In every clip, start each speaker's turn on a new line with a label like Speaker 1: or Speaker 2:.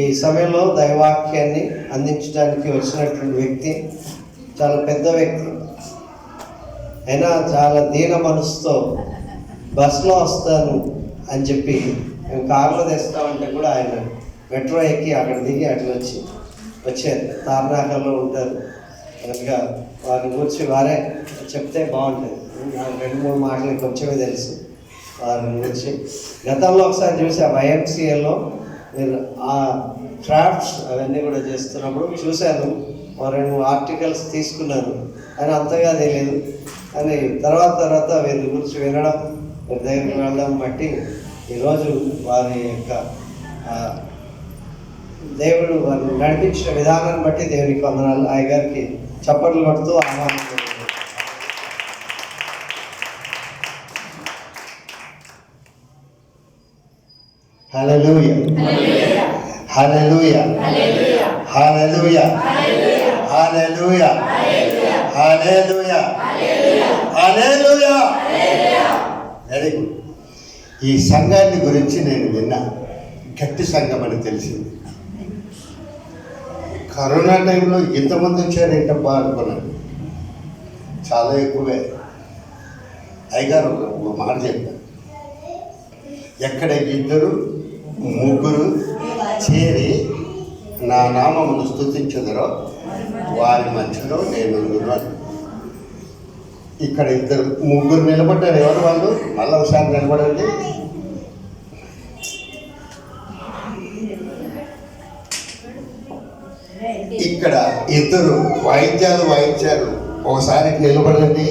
Speaker 1: ఈ సమయంలో దైవాక్యాన్ని అందించడానికి వచ్చినటువంటి వ్యక్తి చాలా పెద్ద వ్యక్తి అయినా చాలా దీన మనసుతో బస్సులో వస్తాను అని చెప్పి మేము కారులో తెస్తామంటే కూడా ఆయన మెట్రో ఎక్కి అక్కడ దిగి అట్లా వచ్చారు. తార్నాకల్లో ఉంటారు కనుక వారి గురించి వారే చెప్తే బాగుంటుంది. నాకు 2-3 మాటలు కొంచెమే తెలుసు వారి గురించి. గతంలో ఒకసారి చూసి ఆ YMCAలో మీరు ఆ క్రాఫ్ట్స్ అవన్నీ కూడా చేస్తున్నప్పుడు చూశాను. 2 ఆర్టికల్స్ తీసుకున్నాను అని అంతగా తెలియదు. కానీ తర్వాత వీరి గురించి వినడం, వీరి దగ్గరికి వెళ్ళడం బట్టి ఈరోజు వారి యొక్క దేవుడు వారిని నడిపించిన విధానాన్ని బట్టి దేవునికి వందనాలు. ఆయన గారికి చప్పట్లు కొడుతూ ఆహ్వానం.
Speaker 2: Hallelujah hallelujah hallelujah hallelujah hallelujah hallelujah. Very good. ఈ సంఘాన్ని గురించి నేను విన్నా. గట్టి సంఘం అని తెలిసింది. కరోనా టైంలో ఇంతమంది వచ్చారు ఏంటబ్బా అనుకున్నాను. చాలా ఎక్కువే. అయ్యగారు ఒక మాట చెప్పారు, ఎక్కడ 2-3 చేరి నా నామమును స్తుతించుదరో వారి మధ్యలో నేను. ఇక్కడ 2-3 నిలబడ్డారు. ఎవరు వాళ్ళు? మళ్ళీ ఒకసారి నిలబడండి. ఇక్కడ 2 వాయిద్యాలు ఒకసారి నిలబడండి.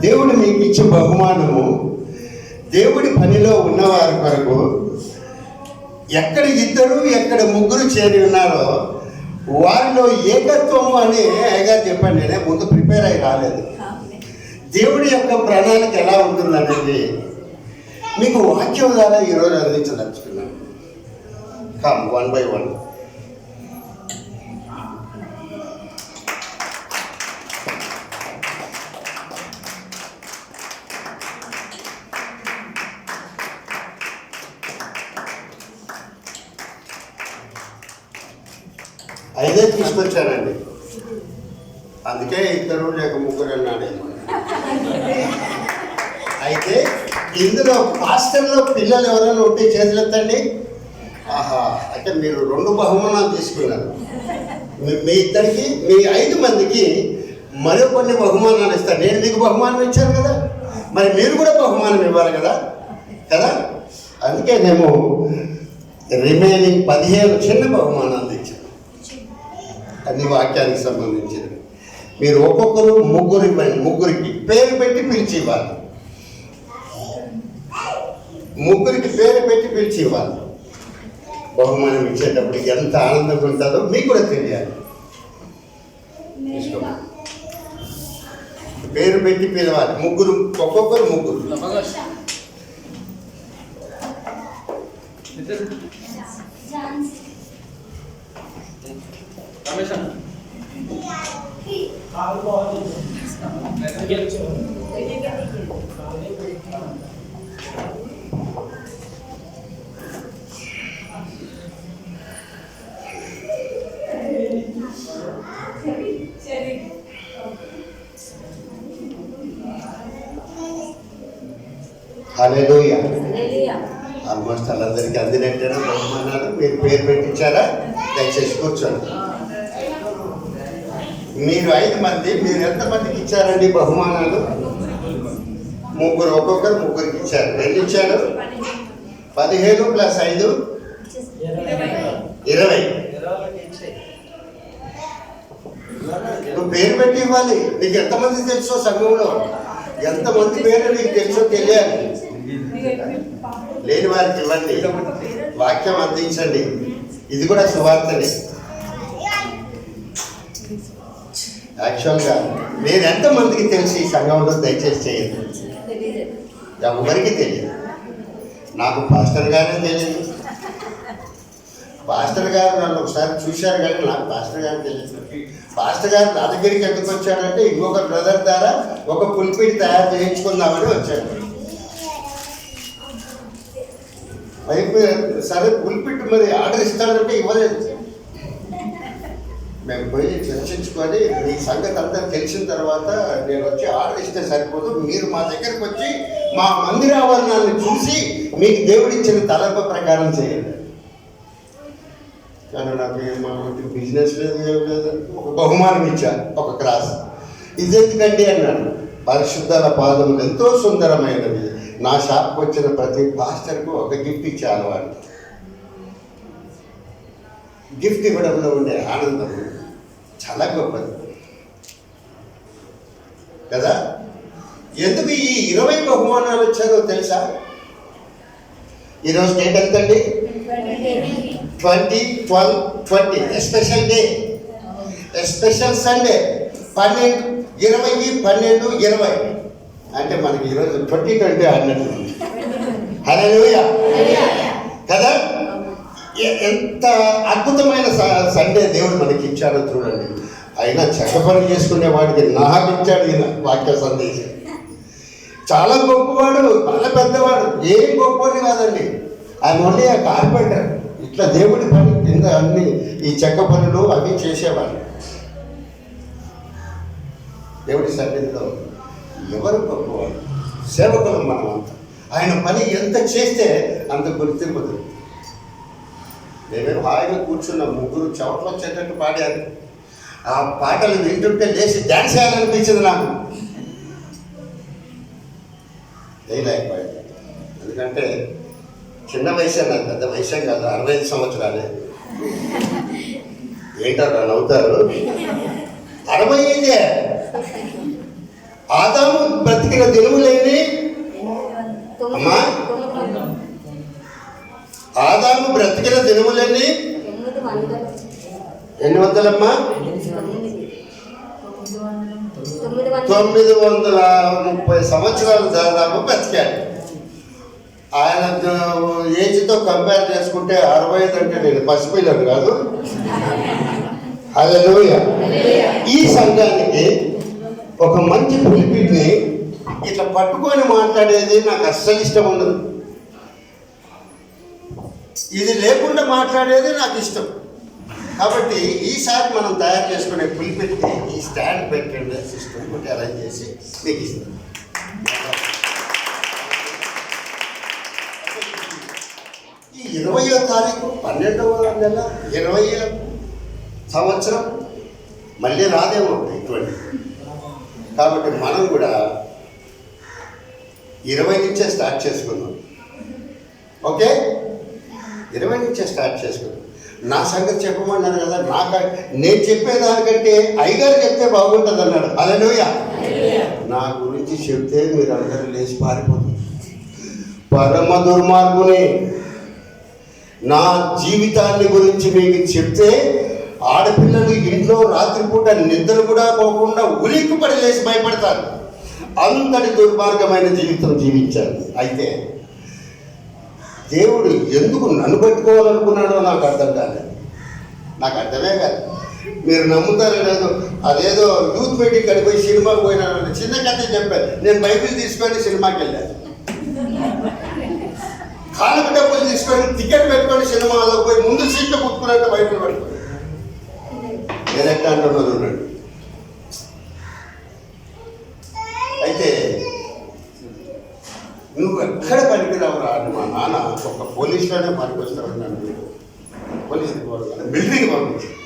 Speaker 2: దేవుడు మీకు ఇచ్చే బహుమానము దేవుడి పనిలో ఉన్నవారి కొరకు ఎక్కడ 2-3 చేరి ఉన్నారో వారిలో ఏకత్వము అని అయ్యగారు చెప్పండి. నేనే ముందు ప్రిపేర్ అయ్యి రాలేదు. దేవుడి యొక్క ప్రణాళిక ఎలా ఉంటుందనేది మీకు వాక్యం ద్వారా ఈరోజు అందించదలుచుకున్నాను. Come 1 by 1. ఐదే తీసుకొచ్చానండి. అందుకే 2 లేక 3 అన్నాడు. అయితే ఇందులో హాస్టల్లో పిల్లలు ఎవరైనా ఉంటే చేతులు ఎత్తండి. ఆహా, అయితే మీరు 2 బహుమానాలు తీసుకున్నారు. మీ ఇద్దరికి, మీ 5 మందికి మరో కొన్ని బహుమానాలు ఇస్తాను. నేను మీకు బహుమానం ఇచ్చాను కదా, మరి మీరు కూడా బహుమానం ఇవ్వాలి కదా. అందుకే మేము రిమైనింగ్ 15 చిన్న బహుమానాలు ఇచ్చాను. అన్ని వాక్యానికి సంబంధించినవి. మీరు ఒక్కొక్కరు 3 ఇవ్వండి. 3కి పేరు పెట్టి పిలిచి ఇవ్వాలి. 3కి పేరు పెట్టి పిలిచి ఇవ్వాలి. బహుమానం ఇచ్చేటప్పుడు ఎంత ఆనందంగా ఉంటుందో మీకు కూడా తెలియాలి. పేరు పెట్టి పిలవాలి. 3 ఒక్కొక్కరు 3. హల్లెలూయా. ఆల్మోస్ట్ వాళ్ళందరికీ అందినట్టేనా బహుమానాలు? మీరు పేరు పెట్టించారా? దయచేసి కూర్చోండి. మీరు 5 మంది, మీరు ఎంతమందికి ఇచ్చారండి బహుమానాలు? 3 ఒక్కొక్కరు 3కి ఇచ్చారు. ఎన్ని ఇచ్చారు? 15 + 5 20. నువ్వు పేరు పెట్టి ఇవ్వాలి. నీకు ఎంతమంది తెలుసో సంఘంలో, ఎంతమంది పేరు నీకు తెలుసో తెలియాలి. లేని వారికి ఇవ్వండి. వాక్యం అందించండి. ఇది కూడా సువార్తనే. యాక్చువల్గా నేను ఎంతమందికి తెలిసి ఈ సంఘంలో దయచేసి చేయదు. ఎవరికి తెలియదు. నాకు పాస్టర్ గానే తెలియదు, పాస్టర్ గారు నన్ను ఒకసారి చూశారు, కానీ నాకు పాస్టర్ గారు తెలియదు. పాస్టర్ గారు నా దగ్గరికి ఎందుకు వచ్చాడంటే ఇంకొక బ్రదర్ ద్వారా ఒక పుల్పిట్ తయారు చేయించుకుందామని వచ్చాడు. అయిపోయి సరే పుల్పిట్ మరి ఆర్డర్ ఇస్తాడంటే ఇవ్వలేదు. మేము పోయి చర్చించుకొని మీ సంగతి అంతా తెలిసిన తర్వాత నేను వచ్చి ఆర్డర్ ఇస్తే సరిపోదు, మీరు మా దగ్గరికి వచ్చి మా మందిరావరణాన్ని చూసి మీకు దేవుడిచ్చిన తలపు ప్రకారం చేయండి. కానీ నాకు మా బిజినెస్ లేదు, ఏం లేదు. ఒక బహుమానం ఇచ్చాను, ఒక క్రాస్. ఇదెందుకండి అన్నాడు. పరిశుద్ధాల పాదములు ఎంతో సుందరమైనవి, నా షాప్కి వచ్చిన ప్రతి పాస్టర్కు ఒక గిఫ్ట్ ఇచ్చాను వాడు. గిఫ్ట్ ఇవ్వడంలో ఉండే ఆనందం చాలా గొప్పది కదా. ఎందుకు ఈ 20 బహుమానాలు వచ్చారో తెలుసా? ఈరోజు డేట్ ఎంతండి? 20/12/20. Special day, special Sunday. 12, 20, 12, 20 అంటే మనకి ఈరోజు 2020 ఆడినట్టు. హల్లెలూయా కదా. ఎంత అద్భుతమైన సండే దేవుడు మనకి ఇచ్చాడో చూడండి. అయినా చెక్క పని చేసుకునే వాడికి నాకు ఇచ్చాడు ఈయన వాక్య సందేశం. చాలా గొప్పవాడు, చాలా పెద్దవాడు, ఏం గొప్పవాడు కాదండి. ఆయన ఓన్లీ ఆ కార్పెంటర్. ఇట్లా దేవుడి పని కింద అన్ని ఈ చెక్క పనులు అవి చేసేవాడు. దేవుడి సన్నిధిలో ఎవరు గొప్పవాడు? సేవకులు మనం అంతా. ఆయన పని ఎంత చేస్తే అంత గుర్తింపు. మేమేమో హాయిగా కూర్చున్నాం, ముగ్గురు చెవట్లు వచ్చేటట్టు పాడారు. ఆ పాటలు వింటుంటే లేచి డ్యాన్స్ చేయాలనిపించింది నాకు. వేయలేకపోయాడు, ఎందుకంటే చిన్న వయసే, నాకు పెద్ద వయసే కాదు, 65 సంవత్సరాలే. ఏంటారు నవ్వుతారు? 65. ఆదాము బ్రతికిన దినములేని అమ్మా, ఆదాము బ్రతికిన దినములన్నీ 800 930 సంవత్సరాలు దాదాపు బ్రతికాడు. ఆయన ఏజ్తో కంపేర్ చేసుకుంటే 65 అంటే నేను పసిపిల్లను కాదు. హల్లెలూయా. ఈ సంఘానికి ఒక మంచి పులిపిట్ని ఇట్లా పట్టుకొని మాట్లాడేది నాకు అస్సలు ఇష్టం ఉండదు. ఇది లేకుండా మాట్లాడేది నాకు ఇష్టం. కాబట్టి ఈసారి మనం తయారు చేసుకునే పులిపిట్కి ఈ స్టాండ్ పెట్టండి సిస్టమ్ ఒకటి అరేంజ్ చేసి మీకు ఇస్తాం. ఈ 20వ తారీఖు 12వ నెల 20వ సంవత్సరం మళ్ళీ రాదేమో ఇటువంటి. కాబట్టి మనం కూడా 20 నుంచే స్టార్ట్ చేసుకుందాం. ఓకే, 20 నుంచే స్టార్ట్ చేసుకుందాం. నా సంగతి చెప్పమన్నాను కదా, నేను చెప్పేదానికంటే అయ్యగారు చెప్తే బాగుంటుంది అన్నాడు. హల్లెలూయా. నా గురించి చెప్తే మీరు అందరూ లేచి పారిపోతుంది. పరమ దుర్మార్గుని నా జీవితాన్ని గురించి మీకు చెప్తే ఆడపిల్లలు ఇంట్లో రాత్రిపూట నిద్ర కూడా పోకుండా ఉలిక్కిపడి లేచి భయపడతారు. అంతటి దుర్మార్గమైన జీవితం జీవించాను. అయితే దేవుడు ఎందుకు నన్ను పెట్టుకోవాలనుకున్నాడో నాకు అర్థం కాలేదు. నాకు అర్థమే కాదు. మీరు నమ్ముతారో లేదో, అదేదో యూత్ మీటింగ్ అడిగిపోయి సినిమాకి పోయినాను. చిన్న కథ చెప్పాను. నేను బైబిల్ తీసుకొని సినిమాకి వెళ్ళాను. కాళ్ళకు డబ్బులు తీసుకొని టికెట్ పెట్టుకొని సినిమాలో పోయి ముందు సీట్లో కూర్చుకున్నట్టు బైబిల్ పెట్టుకుని నేను ఎట్లా అంటున్నది ఉన్నాడు. అయితే నువ్వు ఎక్కడ పనికిరావురా అని మా నాన్న ఒక పోలీసులోనే పనికొస్తాడు. పోలీసుకి మిలిటరీకి పంపించాను.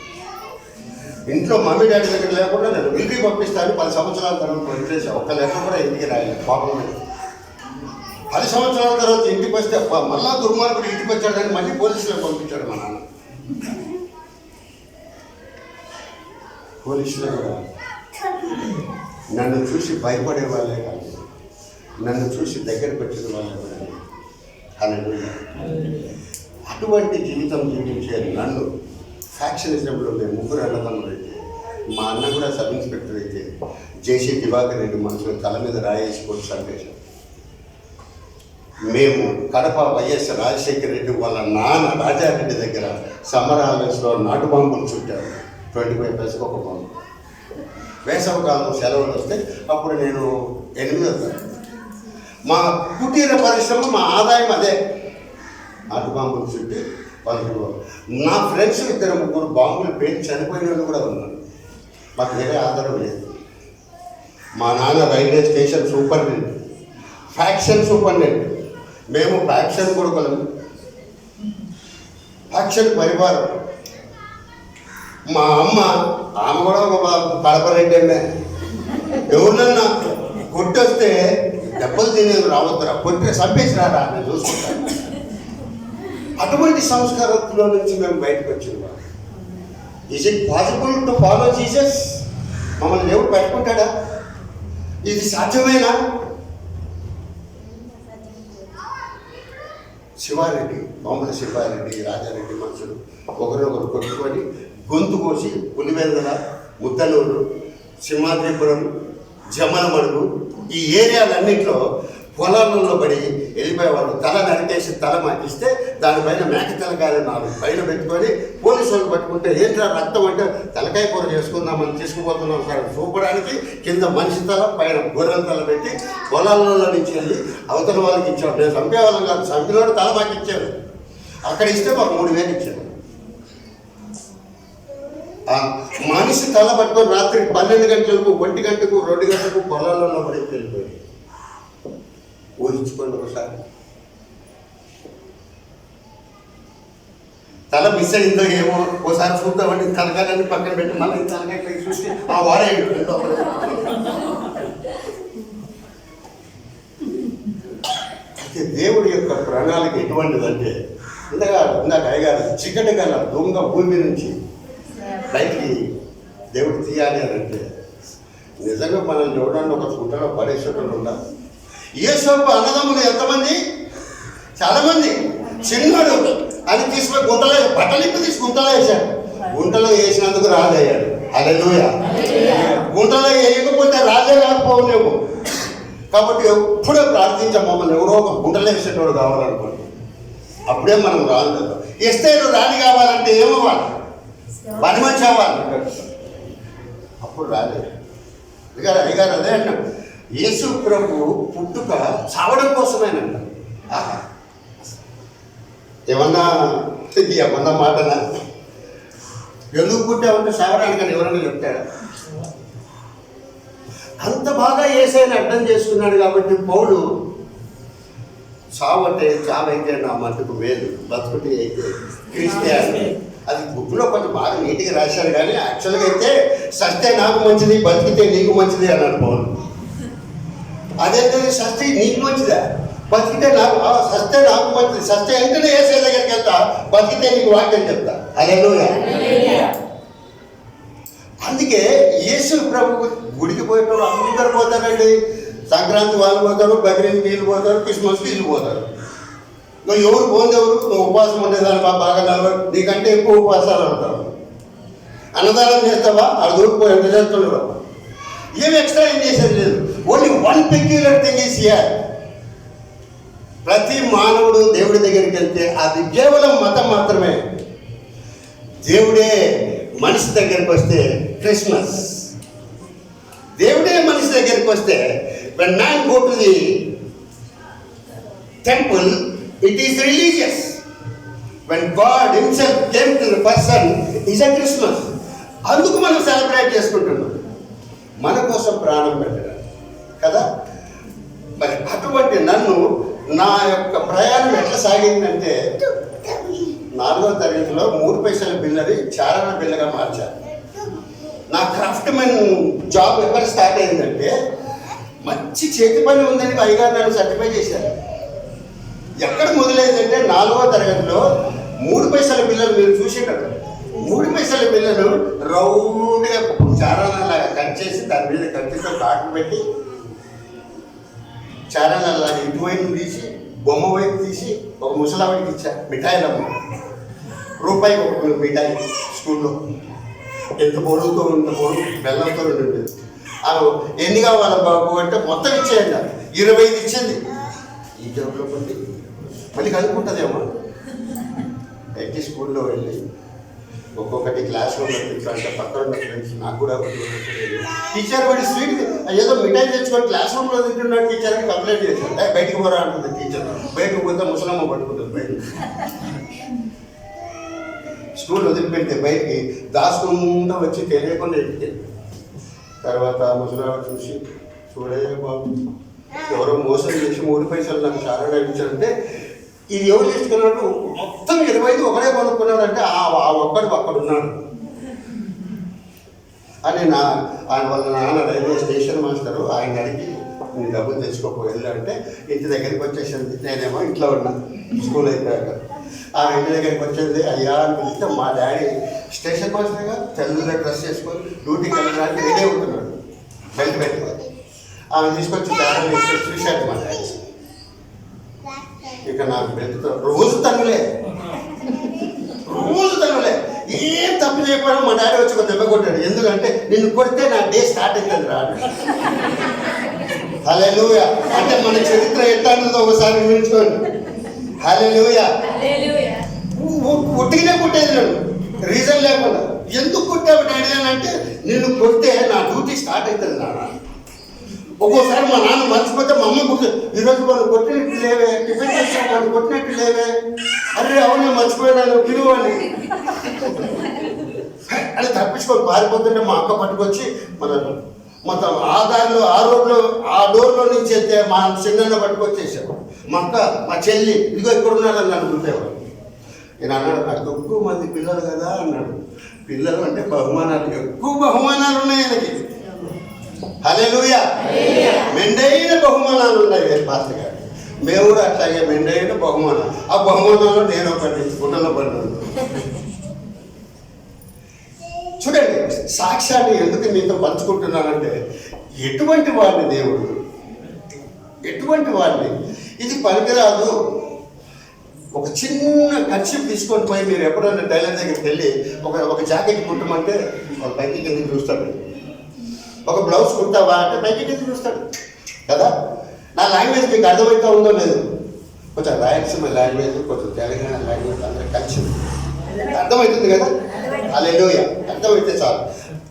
Speaker 2: ఇంట్లో మమ్మీ డాడీ దగ్గర లేకుండా నేను మిలిటరీ పంపిస్తాను. 10 సంవత్సరాల తర్వాత వదిలేసా. ఒక్క లెక్క కూడా ఇంటికి రాయలేదు. పాపం 10 సంవత్సరాల తర్వాత ఇంటికి వస్తే మళ్ళా దుర్మార్గుడు ఇంటికి వచ్చాడని మళ్ళీ పోలీసులకు పంపించాడు మా నాన్న. పోలీసులు నన్ను చూసి భయపడే వాళ్ళే కాదు, నన్ను చూసి దగ్గరకు వచ్చిన వాళ్ళే కాదు. హల్లెలూయా. అటువంటి జీవితం జీవించే నన్ను ఫ్యాక్షనిజంలో మేము ముగ్గురు అన్నదమ్ములు అయితే, మా అన్న కూడా సబ్ ఇన్స్పెక్టర్ అయితే, జేసీ దివాకర్ రెడ్డి మనుషులు తల మీద రాయేసి కొట్టి సంపేశారు. మేము కడప వైఎస్ రాజశేఖర రెడ్డి వాళ్ళ నాన్న రాజారెడ్డి దగ్గర సమ్మర్ హాలిడేస్లో నాటు బాంబులు చుట్టారు. 25 పైసలకు ఒక బాంబు. వేసవకాలం సెలవులు వస్తే అప్పుడు నేను 8వ తరగతి. మా కుటీర పరిశ్రమ, మా ఆదాయం అదే, నాటు బాంబులు చుట్టి వాళ్ళు. నా ఫ్రెండ్స్ 2-3 బాంబులు పేరు చనిపోయిన వాళ్ళు కూడా ఉన్నారు. మాకు వేరే ఆధారం లేదు. మా నాన్న railway station superintendent, faction superintendent. మేము ఫ్యాక్షన్ కొడుకులం, ఫ్యాక్షన్ పరివారం. మా అమ్మ, ఆమె కూడా ఒక కడప రెడ్డి. ఎవరినన్నా కొట్టొస్తే దెబ్బలు తినేది రావద్దురా, కొట్టి చంపేసి రారా నేను చూసుకుంటాను. అటువంటి సంస్కారంలో నుంచి మేము బయటకు వచ్చినాం. Is it possible to follow Jesus? మమ్మల్ని దేవుడు పెట్టుకుంటాడా? ఇది సాధ్యమేనా? శివారెడ్డి, మామూలు శివారెడ్డి, రాజారెడ్డి మనుషులు ఒకరొకరు కొట్టుకొని గొంతు కోసి పులివెందుల, ముద్దనూరు, సింహాద్రిపురం, జమ్మలమడుగు ఈ ఏరియాలన్నింటిలో పొలాలలో పడి వెళ్ళిపోయేవాళ్ళు. తల నరికేసి తల మాకిస్తే దానిపైన మేక తలకాయలు 4 పైన పెట్టుకొని పోలీసు వాళ్ళు పట్టుకుంటే ఏంట్రా రక్తం అంటే తలకాయ కూర చేసుకుందామని తీసుకుపోతున్నాం సార్ చూపడానికి. కింద మనిషి తల, పైన గొర్రెల తల పెట్టి పొలాలలో నుంచి వెళ్ళి అవతల వాళ్ళకి ఇచ్చాడు. నేను చంపేవాళ్ళం కాదు, చంపినోడు తల మాకు ఇచ్చాడు. అక్కడ ఇస్తే మాకు 3,000 ఇచ్చాడు. మనిషి తల పట్టుకొని రాత్రి 12 గంటలకు, 1 గంటకు, 2 గంటలకు పొలాలలో పడి వెళ్ళిపోయి. ఊహించుకోండి ఒకసారి. తల మిస్ అయిందో ఏమో ఒకసారి చూద్దామండి. తలకాయలన్నీ పక్కన పెట్టి మళ్ళీ తలకాయ చూసి వాడే అయితే దేవుడి యొక్క ప్రణాళిక ఎటువంటిదంటే, ఇందాక అయ్యగారు చికటి గల దొంగ భూమి నుంచి బయటికి దేవుడు తీయాలి అని అంటే నిజంగా మనం చూడండి, ఒక చుట్టలో పడేసేటోళ్ళు ఉండాలి. యేసోపు అన్నదమ్ములు ఎంతమంది? చాలామంది. చిన్నడు అని తీసుకుని గుంటలో బట్టలిప్పి తీసి గుంటలో వేశాడు. గుంటలో వేసినందుకు రాజయ్యాడు. హల్లెలూయా. గుంటలో వేయకపోతే రాజే కాకపోలేము. కాబట్టి ఎప్పుడూ ప్రార్థించాం, మమ్మల్ని ఎవరో ఒక గుంటలో వేసేటోడు కావాలనుకోండి. అప్పుడే మనం రాదు కదా. ఎస్తేరు రాణి కావాలంటే ఏమవ్వాలి? పని మంచి అవ్వాలి. అప్పుడు రాలేదు. అయ్యగారు అదే అన్నాడు, యేసు ప్రభు పుట్టుక చావడం కోసమేనంట. ఏమన్నా మాటనా? ఎందుకు పుట్టామంటే చావడానికని ఎవరన్నా చెప్తాడా? అంత బాగా యేసయ్యని అర్థం చేసుకున్నాడు కాబట్టి పౌలు చావంటే చావైతే నా మట్టుకు వేలు, బతుకుటి అయితే క్రీస్తే. అది బుక్లో కొంచెం బాగా నీట్గా రాశారు, కానీ యాక్చువల్గా అయితే సస్తే నాకు మంచిది, బతికితే నీకు మంచిది అన్నాడు పౌలు. అదైతే సస్తే నీకు మంచిదా, బతికితే నాకు, సస్తే నాకు మంచిది. సస్తే వెంటనే యేసయ్య దగ్గరికి వెళ్తా, బతికితే నీకు వాక్యం చెప్తా. హల్లెలూయా. అందుకే యేసు ప్రభు గుడికి పోయేటప్పుడు అందరు పోతారండి. సంక్రాంతి వాళ్ళు పోతారు, బక్రీద్ వీళ్ళు పోతారు, క్రిస్మస్కి వీళ్ళు పోతారు. నువ్వు ఎవరు పోంది ఎవరు? నువ్వు ఉపవాసం ఉండేదాన్ని బాగా నిలబడి నీకంటే ఎక్కువ ఉపవాసాలు అంటావు. అన్నదానం చేస్తావా? అది దూరిపోయి ఎంత చేస్తున్నావు? ఏం ఎక్స్ట్రా ఏం చేసేది లేదు. Only one peculiar thing is here. ప్రతి మానవుడు దేవుడి దగ్గరికి వెళ్తే అది కేవలం మతం మాత్రమే. దేవుడే మనిషి దగ్గరికి వస్తే క్రిస్మస్. దేవుడే మనిషి దగ్గరికి వస్తే when man go to the temple, it is religious. When God himself came to the person, is a Christmas. అందుకు మనం సెలబ్రేట్ చేసుకుంటున్నాం, మన కోసం ప్రాణం పెట్టడం కదా. మరి అటువంటి నన్ను, నా యొక్క ప్రయాణం ఎట్లా సాగిందంటే, 4వ తరగతిలో 3 పైసల బిల్లని చారణ బిల్లగా మార్చాను. నా క్రాఫ్ట్ మెన్ జాబ్ ఎక్కడ స్టార్ట్ అయిందంటే, మంచి చేతి పని ఉందని అయ్యగారు నన్ను సర్టిఫై చేశారు. ఎక్కడ మొదలైందంటే 4వ తరగతిలో 3 పైసల బిల్లలు మీరు చూసేటట్టు, 3 పైసల బిల్లను రౌండ్గా చారణలాగా కట్ చేసి దాని మీద కత్తితో కాటు పెట్టి చారణలాగా ఇటువైపు తీసి బొమ్మ వైపు తీసి ఒక ముసలావిడికి ఇచ్చా. మిఠాయిలమ్మ రూపాయి ఒక మిఠాయి స్కూల్లో ఎంత పొడుగుతో ఇంత పొడుగు బెల్లంతో ఉండేది. ఎన్ని కావాలి బాబు అంటే మొత్తం ఇచ్చేయండి. 25 ఇచ్చింది. ఈ జాబ్లో పోతే మళ్ళీ కలుపుకుంటుందేమో. అయితే స్కూల్లో వెళ్ళి ఒక్కొక్కటి క్లాస్ రూమ్లో కూర్చోంటే పక్కన ఉన్న ఫ్రెండ్స్ నాకు కూడా టీచర్ వాడి స్వీట్ ఏదో మిఠాయి తెచ్చుకొని క్లాస్ రూమ్లో తింటున్నాడు టీచర్ అని కంప్లైంట్ చేశాడు. బయటికి పోరా అంటుంది టీచర్. బయటకు పోతే ముసలమ్మ పట్టుకుంటుంది బయట. స్కూల్ వదిలిపెడితే బయటికి దాచుకుంటూ వచ్చి తెలియకుండా ఎక్కింది. తర్వాత ముసలమ్మ చూసి చూడయ్యా బాబు ఎవరో మోసం చేసి 3 పైసలు నాకు చాలా ఇచ్చారంటే ఇది ఎవరు చేసుకున్నాడు మొత్తం 25 ఒకడే కొనుక్కున్నాడంటే ఆ ఒక్కడు అక్కడ ఉన్నాడు అని ఆయన వాళ్ళ నాన్న రైల్వే స్టేషన్ మాస్టరు ఆయన అడిగి నేను డబ్బులు తెచ్చుకోపో వెళ్ళాలంటే ఇంటి దగ్గరికి వచ్చేసింది. నేనేమో ఇంట్లో ఉన్నా స్కూల్ అయిపోయాక. ఆ ఇంటి దగ్గరికి వచ్చేది అయ్యా అని పిలిస్తే మా డాడీ స్టేషన్ మాస్టర్గా తెల్లగా డ్రెస్ చేసుకొని డ్యూటీకి వెళ్ళడానికి రెడీ అవుతున్నాడు బెల్ట్ పెట్టుకొని. ఆమె తీసుకొచ్చి డాడీ చూశాడు మా డాడీ. ఇక నాకు బెల్ట్తో రోజు తన్నులే ఏం తప్పు చేయకపోయినా మా డాడీ వచ్చి ఒక దెబ్బ కొట్టాడు. ఎందుకంటే నిన్ను కొడితే నా డే స్టార్ట్ అవుతుంది రాడు. హల్లెలూయా. అంటే మన చరిత్ర ఎట్లా ఉంటుందో ఒకసారి ఊహించుకోండి. హల్లెలూయా. ఉట్టిగానే కొట్టేది నన్ను రీజన్ లేకుండా. ఎందుకు కొట్టావు డాడీ అని అంటే నిన్ను కొడితే నా డ్యూటీ స్టార్ట్ అవుతుంది నాన్న. ఒక్కోసారి మా నాన్న మర్చిపోతే మా అమ్మ గుర్తు ఈరోజు వాళ్ళు కొట్టినట్టు లేవే టిఫిన్ చేసాం వాళ్ళు కొట్టినట్టు లేవే అరే అవునే మర్చిపోయాను పిలువని అని తప్పించుకొని పారిపోతుంటే మా అక్క పట్టుకొచ్చి మొత్తం ఆ దారిలో ఆ రోడ్లో ఆ డోర్లో నుంచి వెళ్తే మా చిన్న పట్టుకొచ్చేసాడు. మా అక్క మా చెల్లి ఇదిగో ఇక్కడ ఉన్నాడని అనుకుంటేవాడు. నేను అన్నాడు నాకు ఎక్కువ మంది పిల్లలు కదా అన్నాడు. పిల్లలు అంటే బహుమానాలు ఎక్కువ బహుమానాలు ఉన్నాయి ఆయనకి. హల్లెలూయా. మెండైన బహుమానాలు ఉన్నాయి పాస్టర్ గారు. మేము కూడా అట్లాగే మెండైన బహుమానాలు. ఆ బహుమానాలు నేను ఒకటి గుడ్డలో పడినాను. చూడండి సాక్ష్యాన్ని ఎందుకు మీతో పంచుకుంటున్నానంటే ఎటువంటి వాడిని దేవుడు ఎటువంటి వాడిని ఇది పనికిరాదు. ఒక చిన్న కర్చీఫ్ తీసుకొని పోయి మీరు ఎప్పుడైనా టైలర్ దగ్గరికి వెళ్ళి ఒక జాకెట్ కుట్టమంటే ఒక పైకి కిందకి చూస్తాడు. ఒక బ్లౌజ్ కుడతావా అంటే పైకి కిందకి చూస్తాడు కదా. నా లాంగ్వేజ్ మీకు అర్థమవుతా ఉందో లేదు. కొంచెం రాయలసీమ లాంగ్వేజ్ కొంచెం తెలంగాణ లాంగ్వేజ్ అందరికి కలిసి అర్థమవుతుంది కదా. హల్లెలూయా. అర్థమైతే చాలు.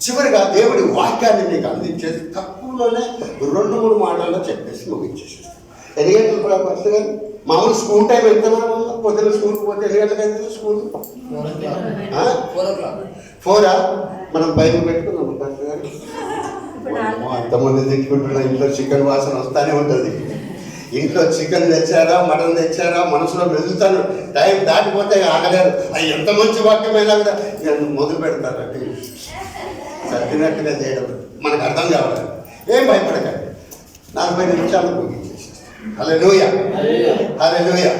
Speaker 2: చివరిగా దేవుడి వాక్యాన్ని మీకు అందించేసి తక్కువలోనే 2-3 మాటల్లో చెప్పేసి ముగించేసి ఎన్ని గంటలు కూడా ఫస్ట్ గారు మామూలు స్కూల్ టైం వెళ్తున్నాము. పొద్దున్న స్కూల్కి పోతే ఎన్ని గంటలకు వెళ్తుంది స్కూల్? 4 మనం బైబిల్ పెట్టుకున్నాము ఫస్ట్ గారు. అంతమంది తిట్టుకుంటున్నా ఇంట్లో చికెన్ వాసన వస్తానే ఉంటుంది. ఇంట్లో చికెన్ తెచ్చారా మటన్ తెచ్చారా మనసులో వెళ్తాను. టైం దాటిపోతే ఆగలేరు. అవి ఎంత మంచి వాక్యమైనా కూడా మొదలు పెడతారు అంటే సర్దినట్టుగా చేయడం మనకు అర్థం కావాలి. ఏం భయపడకండి. 40 నిమిషాలు ముగించేసి. హల్లెలూయా. హల్లెలూయా.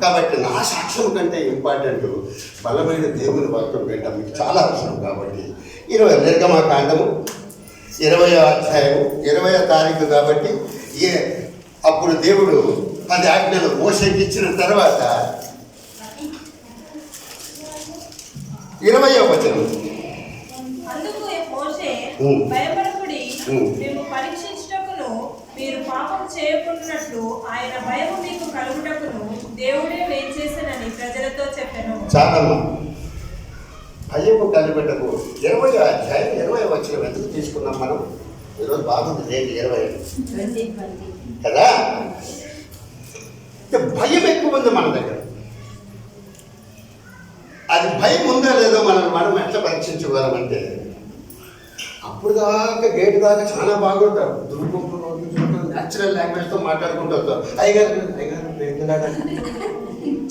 Speaker 2: కాబట్టి నా సాక్ష్యం కంటే ఇంపార్టెంట్ బలమైన దేవుని వాక్యం పెట్టడం మీకు చాలా అవసరం. కాబట్టి 20 నిర్గమకాండము 20వ అధ్యాయము 20వ తారీఖు కాబట్టి అప్పుడు దేవుడు 10 ఆజ్ఞలు మోషేకి ఇచ్చిన తర్వాత 20వ వచనం
Speaker 3: భయపడకుడి, మేము పరీక్షించుటకును మీరు పాపం చేయకుండానట్లు ఆయన భయము మీకు కలుగుటకును దేవుడే వేంచేసనని ప్రజలతో చెప్పాను.
Speaker 2: చాలమ్మా భయము కలిపెట్టకు. 20వ అధ్యాయం 20వ వచనం ఎందుకు తీసుకున్నాం మనం? ఈరోజు బాగుంది రేటు 20 కదా. భయం ఎక్కువ ఉంది మన దగ్గర. అది భయం ఉందో లేదో మనం ఎట్లా పరీక్షించగలమంటే అప్పుడు దాకా గేటు దాకా చాలా బాగుంటారు. దుర్గుంపులు న్యాచురల్ లాంగ్వేజ్తో మాట్లాడుకుంటూ వస్తారు. అయ్యగారు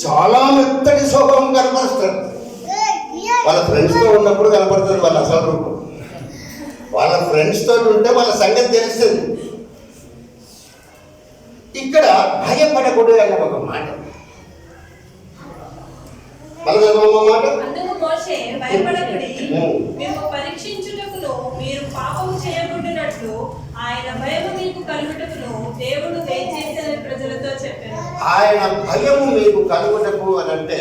Speaker 2: చాలా మెత్తటి స్వభావం కనపరుస్తారు. వాళ్ళ ఫ్రెండ్స్తో ఉన్నప్పుడు కనపడుతుంది వాళ్ళ అసలు రూపం. వాళ్ళ ఫ్రెండ్స్తో ఉంటే వాళ్ళ సంగతి తెలుస్తుంది. ఇక్కడ భయపడకూడదు అన్న ఒక మాట.
Speaker 3: భయపడకుడి, మేము పరీక్షించుటకును మీరు పాపము చేయకుండానట్లు ఆయన భయము మీకు కలుగుటకును దేవుడు వేంచేసని ప్రజలతో చెప్పారు.
Speaker 2: ఆయన భయము మీకు కలుగుటకు అని అంటే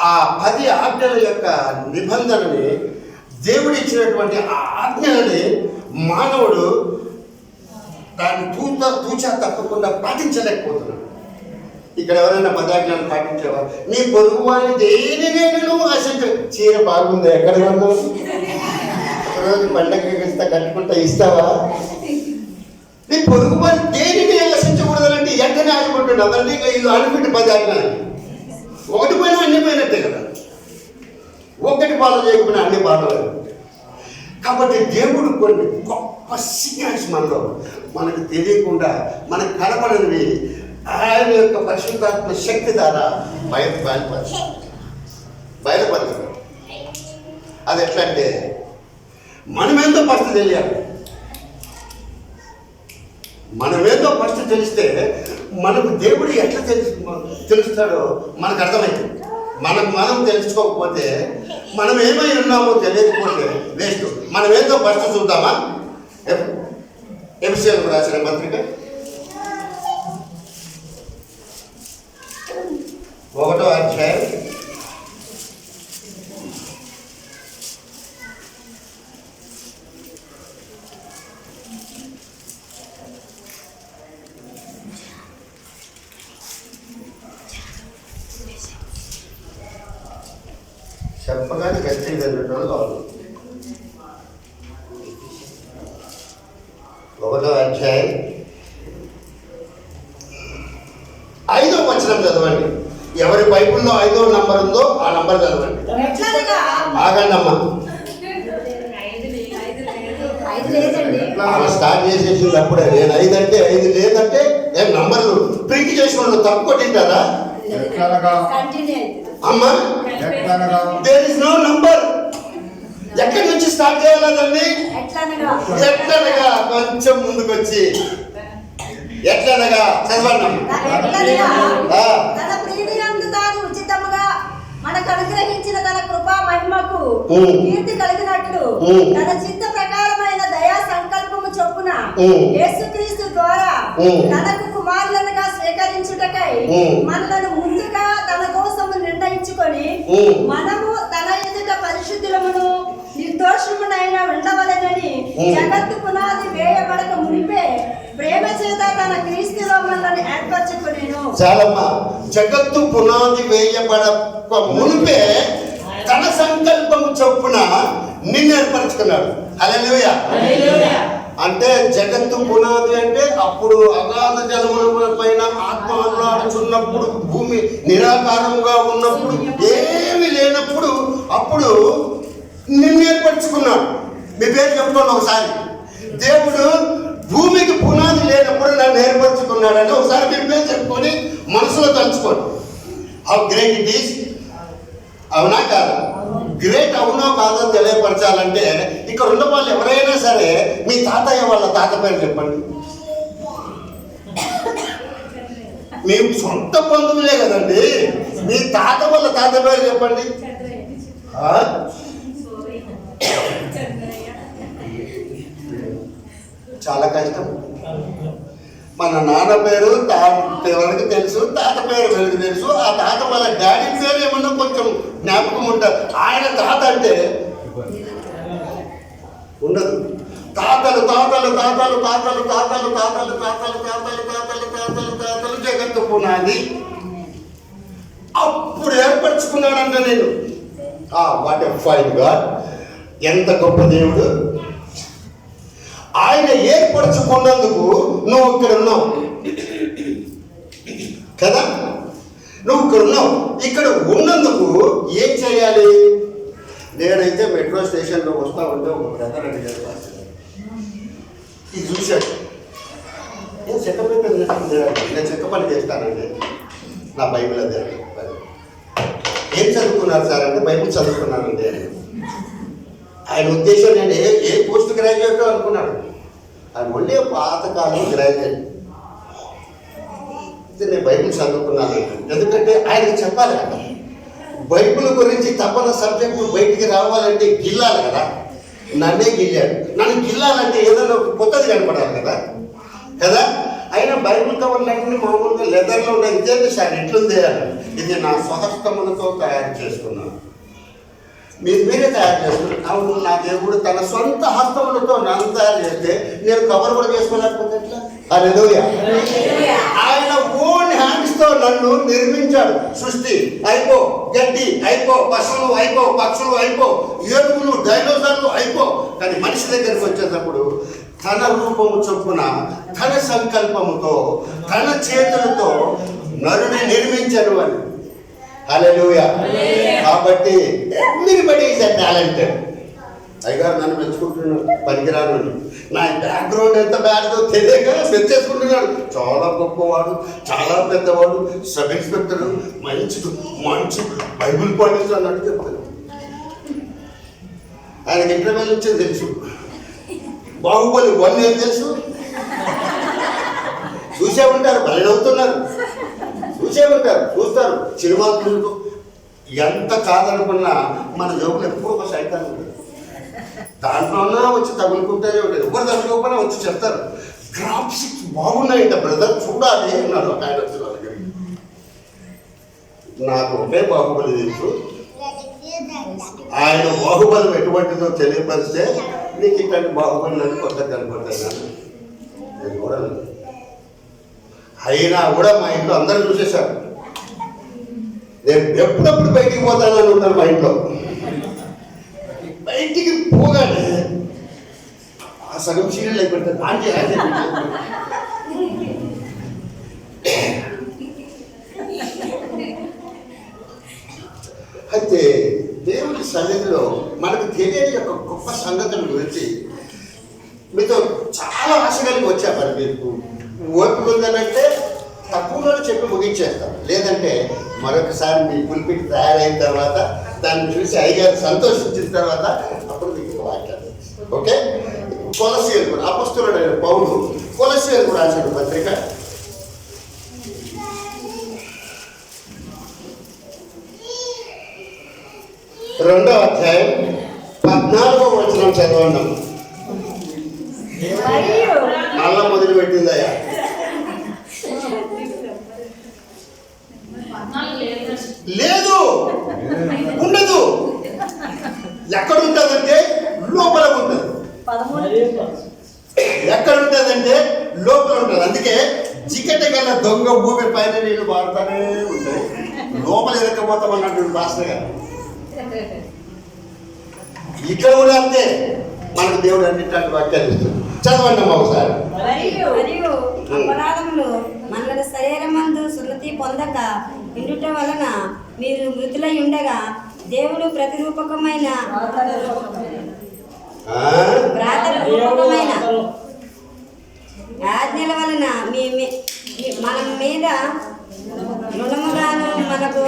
Speaker 2: ఆ 10 ఆజ్ఞల యొక్క నిబంధనని దేవుడు ఇచ్చినటువంటి ఆ ఆజ్ఞలని మానవుడు దాన్ని తూచా తప్పకుండా పాటించలేకపోతున్నాను. ఇక్కడ ఎవరైనా పదాజ్ఞాలు పాటించేవా? నీ పొరుగు వారిని దేనినైనా నువ్వు ఆశించు. చీర బాగుంది, ఎక్కడ కొన్నావు? ఒకరోజు పండగ ఇస్తా, కట్టుకుంటా, ఇస్తావా? నీ పొరుగు వారి దేనిని ఆశించకూడదంటే ఎంటనే ఆశపడుతున్నావు. అదంటే ఇంకా ఇల్లు అనుకుంటే పదాజ్ఞాలు ఒకటి పోయినా అన్ని పోయినట్టే కదా. ఒకటి ఫాలో చేయకపోయినా అన్ని ఫాలో. కాబట్టి దేవుడు కొన్ని గొప్ప సీక్రెట్స్ మనకు తెలియకుండా మనకు కనపడనివి ఆయన యొక్క పరిశుద్ధాత్మ శక్తి ద్వారా బయలుపరుస్తాడు. అది ఎట్లా అంటే మనమేందో ఫస్ట్ తెలియాలి. మనమేందో ఫస్ట్ తెలిస్తే మనకు దేవుడు ఎట్లా తెలుస్తాడో మనకు అర్థమైంది. మనం తెలుసుకోకపోతే మనం ఏమై ఉన్నామో తెలియకపోతే వేస్ట్. మనం ఏందో ఫస్ట్ చూద్దామా? ఎఫెసీయులకు రాసిన పత్రిక 1వ అధ్యాయం 1వ అధ్యాయం 5వ వచనం చదవండి. ఎవరి బైబుల్లో 5వ నంబర్ ఉందో ఆ నంబర్ చదవండి. ఆగండమ్మా, స్టార్ట్ చేసేసింది అప్పుడే. నేను 5 అంటే 5 లేదంటే ఏం నంబర్లు ప్రింట్ చేసిన వాళ్ళు తప్పు కొట్టింటారా అమ్మా? There is no number. ఎక్కడి నుంచి స్టార్ట్ చేయాలండి? ఎట్లనగా కొంచెం ముందుకు వచ్చి ఎట్లనగా చదవండి.
Speaker 4: మనకు అనుగ్రహించిన తన కృపా మహిమకు కీర్తి కలిగినట్లు తన చిత్త ప్రకారమైన దయా సంకల్పము చొప్పున యేసుక్రీస్తు ద్వారా తనకు కుమారులనుగా స్వీకరించుటకై మనలను ముందుగా తన కోసము నిర్ణయించుకొని మనము తన ఎదుట పరిశుద్ధులమును నిర్దోషమునైనా ఉండవలెనని జగత్తు పునాది వేయబడక మునిపే ప్రేమ చేత తన క్రీస్తులో మనల్ని ఏర్పరచుకొనెను.
Speaker 2: చాలమ్మా, జగత్తు పునాది వేయబడక మునిపే తన సంకల్పము చొప్పున నిన్ను ఏర్పరచుకున్నాడు. హల్లెలూయా. అంటే జగత్తు పునాది అంటే అప్పుడు అగాధ జలముల పైన ఆత్మ అల్లాడుచున్నప్పుడు, భూమి నిరాకారముగా ఉన్నప్పుడు, ఏమి లేనప్పుడు అప్పుడు నిన్ను ఏర్పరచుకున్నాడు. మీ పేరు చెప్పుకోండి ఒకసారి. దేవుడు భూమికి పునాది లేనప్పుడు నన్ను ఏర్పరచుకున్నాడని ఒకసారి మీ పేరు చెప్పుకొని మనసులో తలుచుకోండి. How great it is. అవునా కాదా? గ్రేట్ అవునో కాదో తెలియపరచాలంటే ఇక్కడ ఉన్న వాళ్ళు ఎవరైనా సరే మీ తాతయ్య వాళ్ళ తాత పేరు చెప్పండి. మేము సొంత బంధువులే కదండి. మీ తాత వాళ్ళ తాత పేరు చెప్పండి. చాలా కష్టం. మన నాన్న పేరు ఎవరికి తెలుసు, తాత పేరు ఎవరికి తెలుసు. ఆ తాత వాళ్ళ డాడీ పేరు ఏమన్నా కొంచెం జ్ఞాపకం ఉంటారు. ఆయన తాత అంటే ఉండదు. తాతలు తాతలు తాతలు తాతలు తాతలు తాతలు తాతలు తాతలు తాతలు తాతలు తాతలు జగత్తు పునాది అప్పుడు ఏర్పరచుకున్నాడంట. నేను వాట్ ఎ ఫైన్ గాడ్. ఎంత గొప్ప దేవుడు. ఆయన ఏర్పరచుకున్నందుకు నువ్వు ఇక్కడ ఉన్నావు కదా. నువ్వు ఇక్కడ ఉన్నావు. ఇక్కడ ఉన్నందుకు ఏం చేయాలి? నేనైతే మెట్రో స్టేషన్లో వస్తా ఉంటే ఒక బ్రదర్ అడిగారు, ఇది చూశాడు. నేను చెక్క పని చేస్తానండి, నా బైబిల్ అదే. ఏం చదువుకున్నారు సార్ అంటే బైబిల్ చదువుకున్నానండి అని. ఆయన ఉద్దేశం నేను ఏ పోస్ట్ గ్రాడ్యుయేట్ అనుకున్నాడు. ఆయన మళ్ళీ పాతకాలం గ్రాడ్యుయేట్. నేను బైబిల్ చదువుకున్నాను. ఎందుకంటే ఆయనకి చెప్పాలి కదా, బైబిల్ గురించి తప్పన సబ్జెక్టు బయటికి రావాలంటే గిల్లాలి కదా. నన్నే గిల్లాడు. నన్ను గిల్లాలంటే ఏదైనా కొత్తది కనపడాలి కదా కదా. అయినా బైబిల్ కవర్లన్నీ మామూలుగా లెదర్లో ఉన్న ఇదే సార్ ఎట్లుంది అని. ఇది నా స్వహస్తములతో తయారు చేసుకున్నాను. మీరే తయారు చేస్తున్నారు. అవును, నా దేవుడు తన సొంత హస్తములతో నన్ను తయారు చేస్తే నేను కవర్ కూడా చేసుకోలేకపోతే ఎట్లా? హల్లెలూయా. ఆయన ఓన్ హ్యాండ్స్ తో నన్ను నిర్మించాడు. సృష్టి అయిపో, గడ్డి అయిపో, పశువులు అయిపో, పక్షులు అయిపో, ఏనుగులు, డైనోసార్లు అయిపో. కానీ మనిషి దగ్గరికి వచ్చేటప్పుడు తన రూపము చొప్పున, తన సంకల్పముతో, తన చేతులతో నరుని నిర్మించను అని. హల్లెలూయా. కాబట్టి ఎవ్రీబడీ ఈజ్ ఎ టాలెంటెడ్. అయ్యగారు నన్ను మెచ్చుకుంటున్నాడు, పనికిరాను. నా బ్యాక్గ్రౌండ్ ఎంత బ్యాడ్దో తెలియక మెచ్చేసుకుంటున్నాడు. చాలా గొప్పవాడు, చాలా పెద్దవాడు, సబ్ ఇన్స్పెక్టర్, మంచి బైబిల్ పండితుడు అన్నట్టు చెప్తాడు. ఆయనకి ఇంటర్వ్యూలు వచ్చేది తెలుసు. బాహుబలి 1 ఏం తెలుసు? చూసే ఉంటారు, బలవుతున్నారు, చూసే ఉంటారు, చూస్తారు సినిమాలు చూస్తూ. ఎంత కాదనుకున్నా మన జోకులు ఎప్పుడు ఒక సైతాన్ ఉంటుంది. దాంట్లోనే వచ్చి తగులుకుంటూనే ఉంటుంది. ఎవరు తగులుకోకపోయినా వచ్చి చెప్తారు, గ్రాఫిక్స్ బాగున్నాయంట బ్రదర్, చూడాలి అన్నారు ఒక ఆయన వచ్చి వాళ్ళ దగ్గరికి. నాకు ఒకే బాహుబలి తెలుసు. ఆయన బాహుబలి ఎటువంటిదో తెలియపరిస్తే నీకు ఇట్లాంటి బాహుబలి నన్ను కొత్త కనపడతాను. నేను చూడలేదు. అయినా కూడా మా ఇంట్లో అందరూ చూసేశారు. నేను ఎప్పుడప్పుడు బయటికి పోతానని ఉంటాను. మా ఇంట్లో బయటికి పోగానే ఆ సగం సీరియల్ అయిపోతుంది. అయితే దేవుని సన్నిధిలో మనకు తెలియని యొక్క గొప్ప సంగతుల గురించి మీతో చాలా ఆశ కలిగి వచ్చా. మరి మీకు ఓపిక ఉందనంటే తక్కువలో చెప్పి ముగించేస్తాం. లేదంటే మరొకసారి మీ పులిపిటి తయారైన తర్వాత దాన్ని చూసి అయ్యగారు సంతోషించిన తర్వాత అప్పుడు మీకు వాక్యాలు. ఓకే. కొలస్సీయులకు అపొస్తలుడైన పౌలు కొలస్సీయులకు రాసిన పత్రిక 2వ అధ్యాయం 14వ వచనం చదవండి. మళ్ళా మొదలు పెట్టిందయ్యా. లేదు, ఉండదు. ఎక్కడ ఉంటుందంటే లోపల ఉంటుంది. ఎక్కడ ఉంటుందంటే లోపల ఉంటుంది. అందుకే చికెట గల దొంగ భూమి పైన నీళ్ళు వాడుతూనే ఉంటాయి, లోపల ఎరకపోతామన్నట్టు భాషగా. ఇక్కడ కూడా అంతే. మనకు దేవుడు అన్నింటి వాక్యాలు ఇస్తుంది. చదవండి అమ్మా ఒకసారి.
Speaker 4: మరియు అపరాధములు మన శరీరమందు సున్నతి పొందక ఇండుట వలన మీరు మృతులై ఉండగా దేవుడు ప్రతిరూపకమైన ఆజ్ఞల వలన మన మీద రుణముగాను మనకు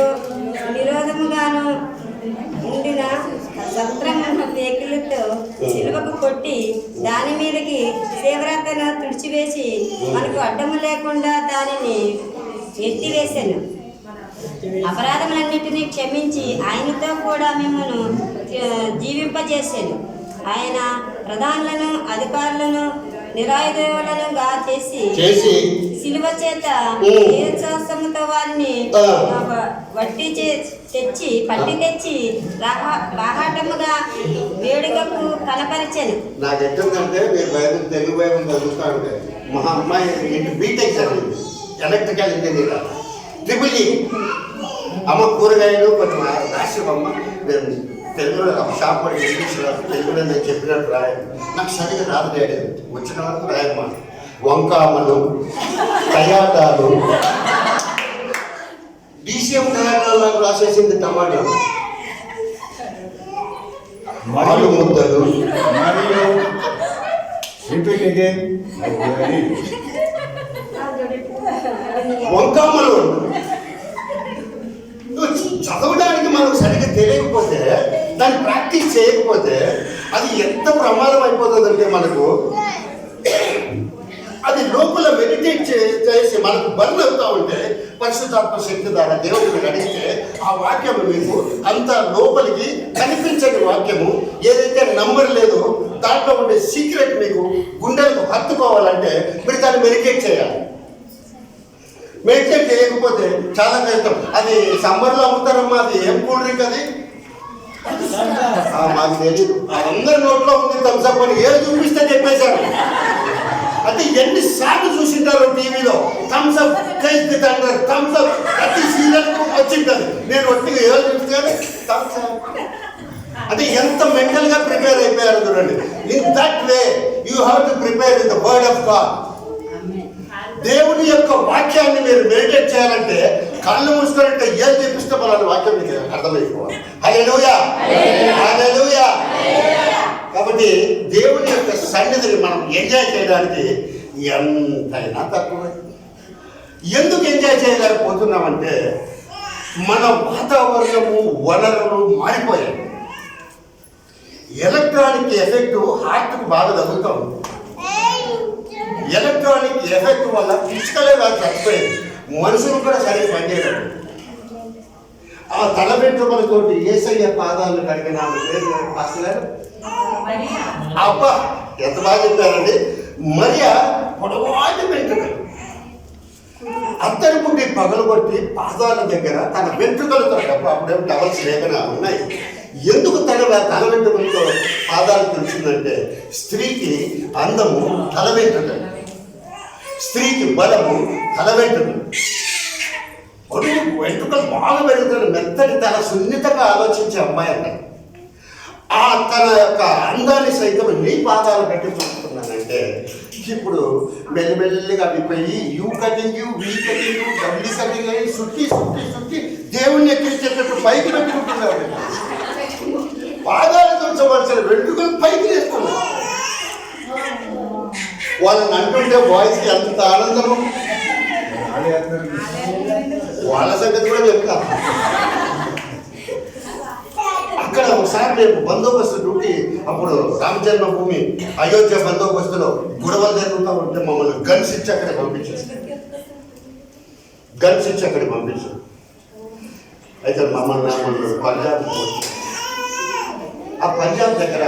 Speaker 4: విరోధముగాను ఉండిన సత్రమును వేకిలతో సిలువకు కొట్టి దాని మీదకి తీవ్రతను తుడిచివేసి మనకు అడ్డము లేకుండా దానిని ఎత్తివేశాను. అపరాధములన్నిటినీ క్షమించి ఆయనతో కూడా మిమ్మల్ని జీవింపజేశాను. ఆయన ప్రధానులను అధికారులను నిరాయుధులనుగా చేసి సిలువ చేత విశ్వాసముతో వారిని పట్టి తెచ్చి బాహాటముగా వేడుకకు కనపరిచాను.
Speaker 2: నాకు ఎట్టుందంటే మీరు బైబిల్ తెలుగు బైబిల్ చదువుతా ఉంటే మా అమ్మాయి బీటెక్ చదివింది, ఎలక్ట్రికల్ ఇంజనీర్, ట్రిపుల్. అమ్మ కూరగాయలు కొంచెం రాసివమ్మ, నేను తెలుగులో షాప్ పడి ఇంగ్లీష్లో తెలుగులో నేను చెప్పినట్టు రాయను. నాకు సరిగ్గా రాదు డాడీ, వచ్చిన వరకు రాయమ్మా. వంకామలు, టయాటాలు, DCM టయాటాలు నాకు రాసేసింది. టమాటా, ఆలు ముద్దలు, వంకామలు. చదవడానికి మనకు సరిగ్గా తెలియకపోతే, దాన్ని ప్రాక్టీస్ చేయకపోతే అది ఎంత ప్రమాదం అయిపోతుందంటే మనకు అది లోపల మెడిటేట్ చేసి మనకు బర్న్ అవుతా ఉంటే పరిశుద్ధాత్మ శక్తి ద్వారా దేవుడిని నడిస్తే ఆ వాక్యము మీకు అంత లోపలికి కనిపించని వాక్యము ఏదైతే నంబర్ లేదో దాంట్లో ఉండే సీక్రెట్ మీకు గుండెలకు హత్తుకోవాలంటే మీరు దాన్ని మెడిటేట్ చేయాలి. మెడిటేట్ చేయకపోతే చాలా కష్టం. అది సమ్మర్లో అమ్ముతారమ్మా, అది ఏం కూల్ డ్రింక్, అది మాకు తెలియదు. అందరి నోట్లో ఉంది థమ్స్అప్ అని ఏది చూపిస్తే చెప్పేశారు. అంటే ఎన్నిసార్లు చూసింటారు టీవీలో థమ్స్అప్ కేజ్ తండ్రి థమ్స్అప్ ప్రతి సీజన్ వచ్చింటారు. నేను ఒట్టిగా ఏదో చూస్తే థమ్స్అప్ అంటే ఎంత మెంటల్ గా ప్రిపేర్ అయిపోయారు చూడండి. In that way you have to prepare with the word of God. దేవుని యొక్క వాక్యాన్ని మీరు మెడిటేట్ చేయాలంటే కళ్ళు మూసుకున్నట్టే ఏం చూపిస్తే మన వాక్యం మీకు అర్థమైపోవాలి. హల్లెలూయా, హల్లెలూయా. కాబట్టి దేవుని యొక్క సన్నిధిని మనం ఎంజాయ్ చేయడానికి ఎంతైనా తక్కువ. ఎందుకు ఎంజాయ్ చేయలేకపోతున్నామంటే మన వాతావరణము వనరులు మారిపోయాయి. ఎలక్ట్రానిక్ ఎఫెక్ట్ హార్ట్కు బాగా తగ్గుతూ ఉంది. ఎలక్ట్రానిక్ ఎఫెక్ట్ వల్ల ఫిజికలే కాదు చచ్చిపోయింది, మనుషులు కూడా సరిగ్గా పనిచేయలేదు. ఆ తల వెంట్రుకలతోటి యేసయ్య పాదాలను కడిగిన పాస్టర్ అబ్బా ఎంత బాగా చెప్పారండి. మరియా పొడవాటి వెంట్రుకలు అత్తడి పుట్టి పగలగొట్టి పాదాల దగ్గర తన వెంట్రుకలతో అప్పుడేమో డబల్స్ లేకనా ఉన్నాయి. ఎందుకు తల వెంట్రుకలతో పాదాలు తెలిసిందంటే స్త్రీకి అందము తల వెంట్రుకలు, స్త్రీకి బలము తల వెంట్రుకలు. వెంట్రుకలు బాగా పెరుగుతారు, మెత్తటి తల సున్నితంగా ఆలోచించే అమ్మాయి అన్న ఆ తన యొక్క అందాన్ని సైతం నీ పాదాలు పెట్టి చూస్తున్నానంటే ఇప్పుడు మెల్లిమెల్లిగా అవిపోయి U cutting V cutting W cutting అయ్యి సుట్టి సుట్టి సుట్టి దేవుణ్ణి ఎక్కించేటట్టు పైకి పెట్టుకుంటున్నారు. పాదాలు తుంచవలసిన వెంట్రుకలు పైకి వేస్తున్నారు. వాళ్ళని అంటుంటే బాయ్స్కి అంత ఆనందము. వాళ్ళ సంగతి కూడా చెప్తా. అక్కడ ఒకసారి రేపు బందోబస్తు డ్యూటీ అప్పుడు రామజన్మభూమి అయోధ్య బందోబస్తులో గొడవలు జరుగుతూ ఉంటే మమ్మల్ని గన్స్ ఇచ్చి అక్కడ పంపించారు. అయితే మమ్మల్ని పంజాబ్, ఆ పంజాబ్ దగ్గర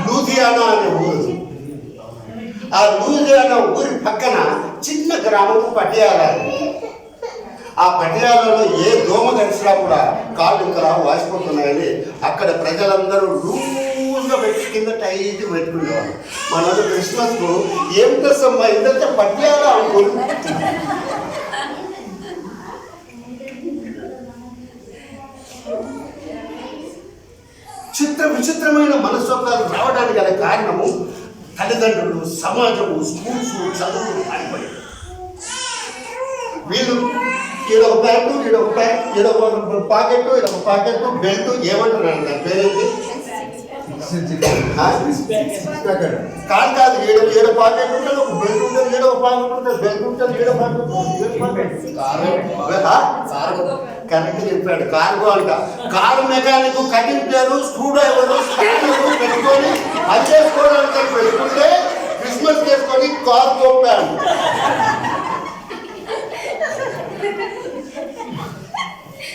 Speaker 2: లూధియానా అనే ఊరు. ఆ లూధియానా ఊరి పక్కన చిన్న గ్రామం పటియాలా. ఆ పటియాలలో ఏ దోమ కలిసినా కూడా కాళ్ళు ఇంకా వాసిపోతున్నాయని అక్కడ ప్రజలందరూ లూజ్గా పెట్టి కింద టైట్ పెట్టుకునేవాళ్ళు. మన క్రిస్మస్కు ఏం డ్రెస్ అమ్మా ఇందంటే పటియాలా అనుకోరు. విచిత్రమైన మనస్తత్వాలు రావడానికి గల కారణము తల్లిదండ్రులు, సమాజము, స్కూల్స్, చదువులు అయిపోయి వీళ్ళు ఈడొక ప్యాంటు, ఈడొక ప్యాంట్, ఈడొక పాకెట్, ఈడొక పాకెట్, బెల్ట్ ఏమంటున్నాడు దాని పేరేంటి? కాదు ఏడో పాకెట్ ఉంటుంది, ఒక బెల్ట్ ఉంటుంది, ఏడో పాకెట్ ఉంటుంది, బెల్ట్ ఉంటుంది, ఏడో పాకెట్. కరెక్ట్ చెప్పాడు. కార్గో అంట. కారు మెకానిక్ కటింగ్ పేరు, స్క్రూ డ్రైవరు, స్టాండర్లు పెట్టుకొని అది చేసుకోవడానికి పెట్టుకుంటే క్రిస్మస్ చేసుకొని కార్గో ప్యాంట్.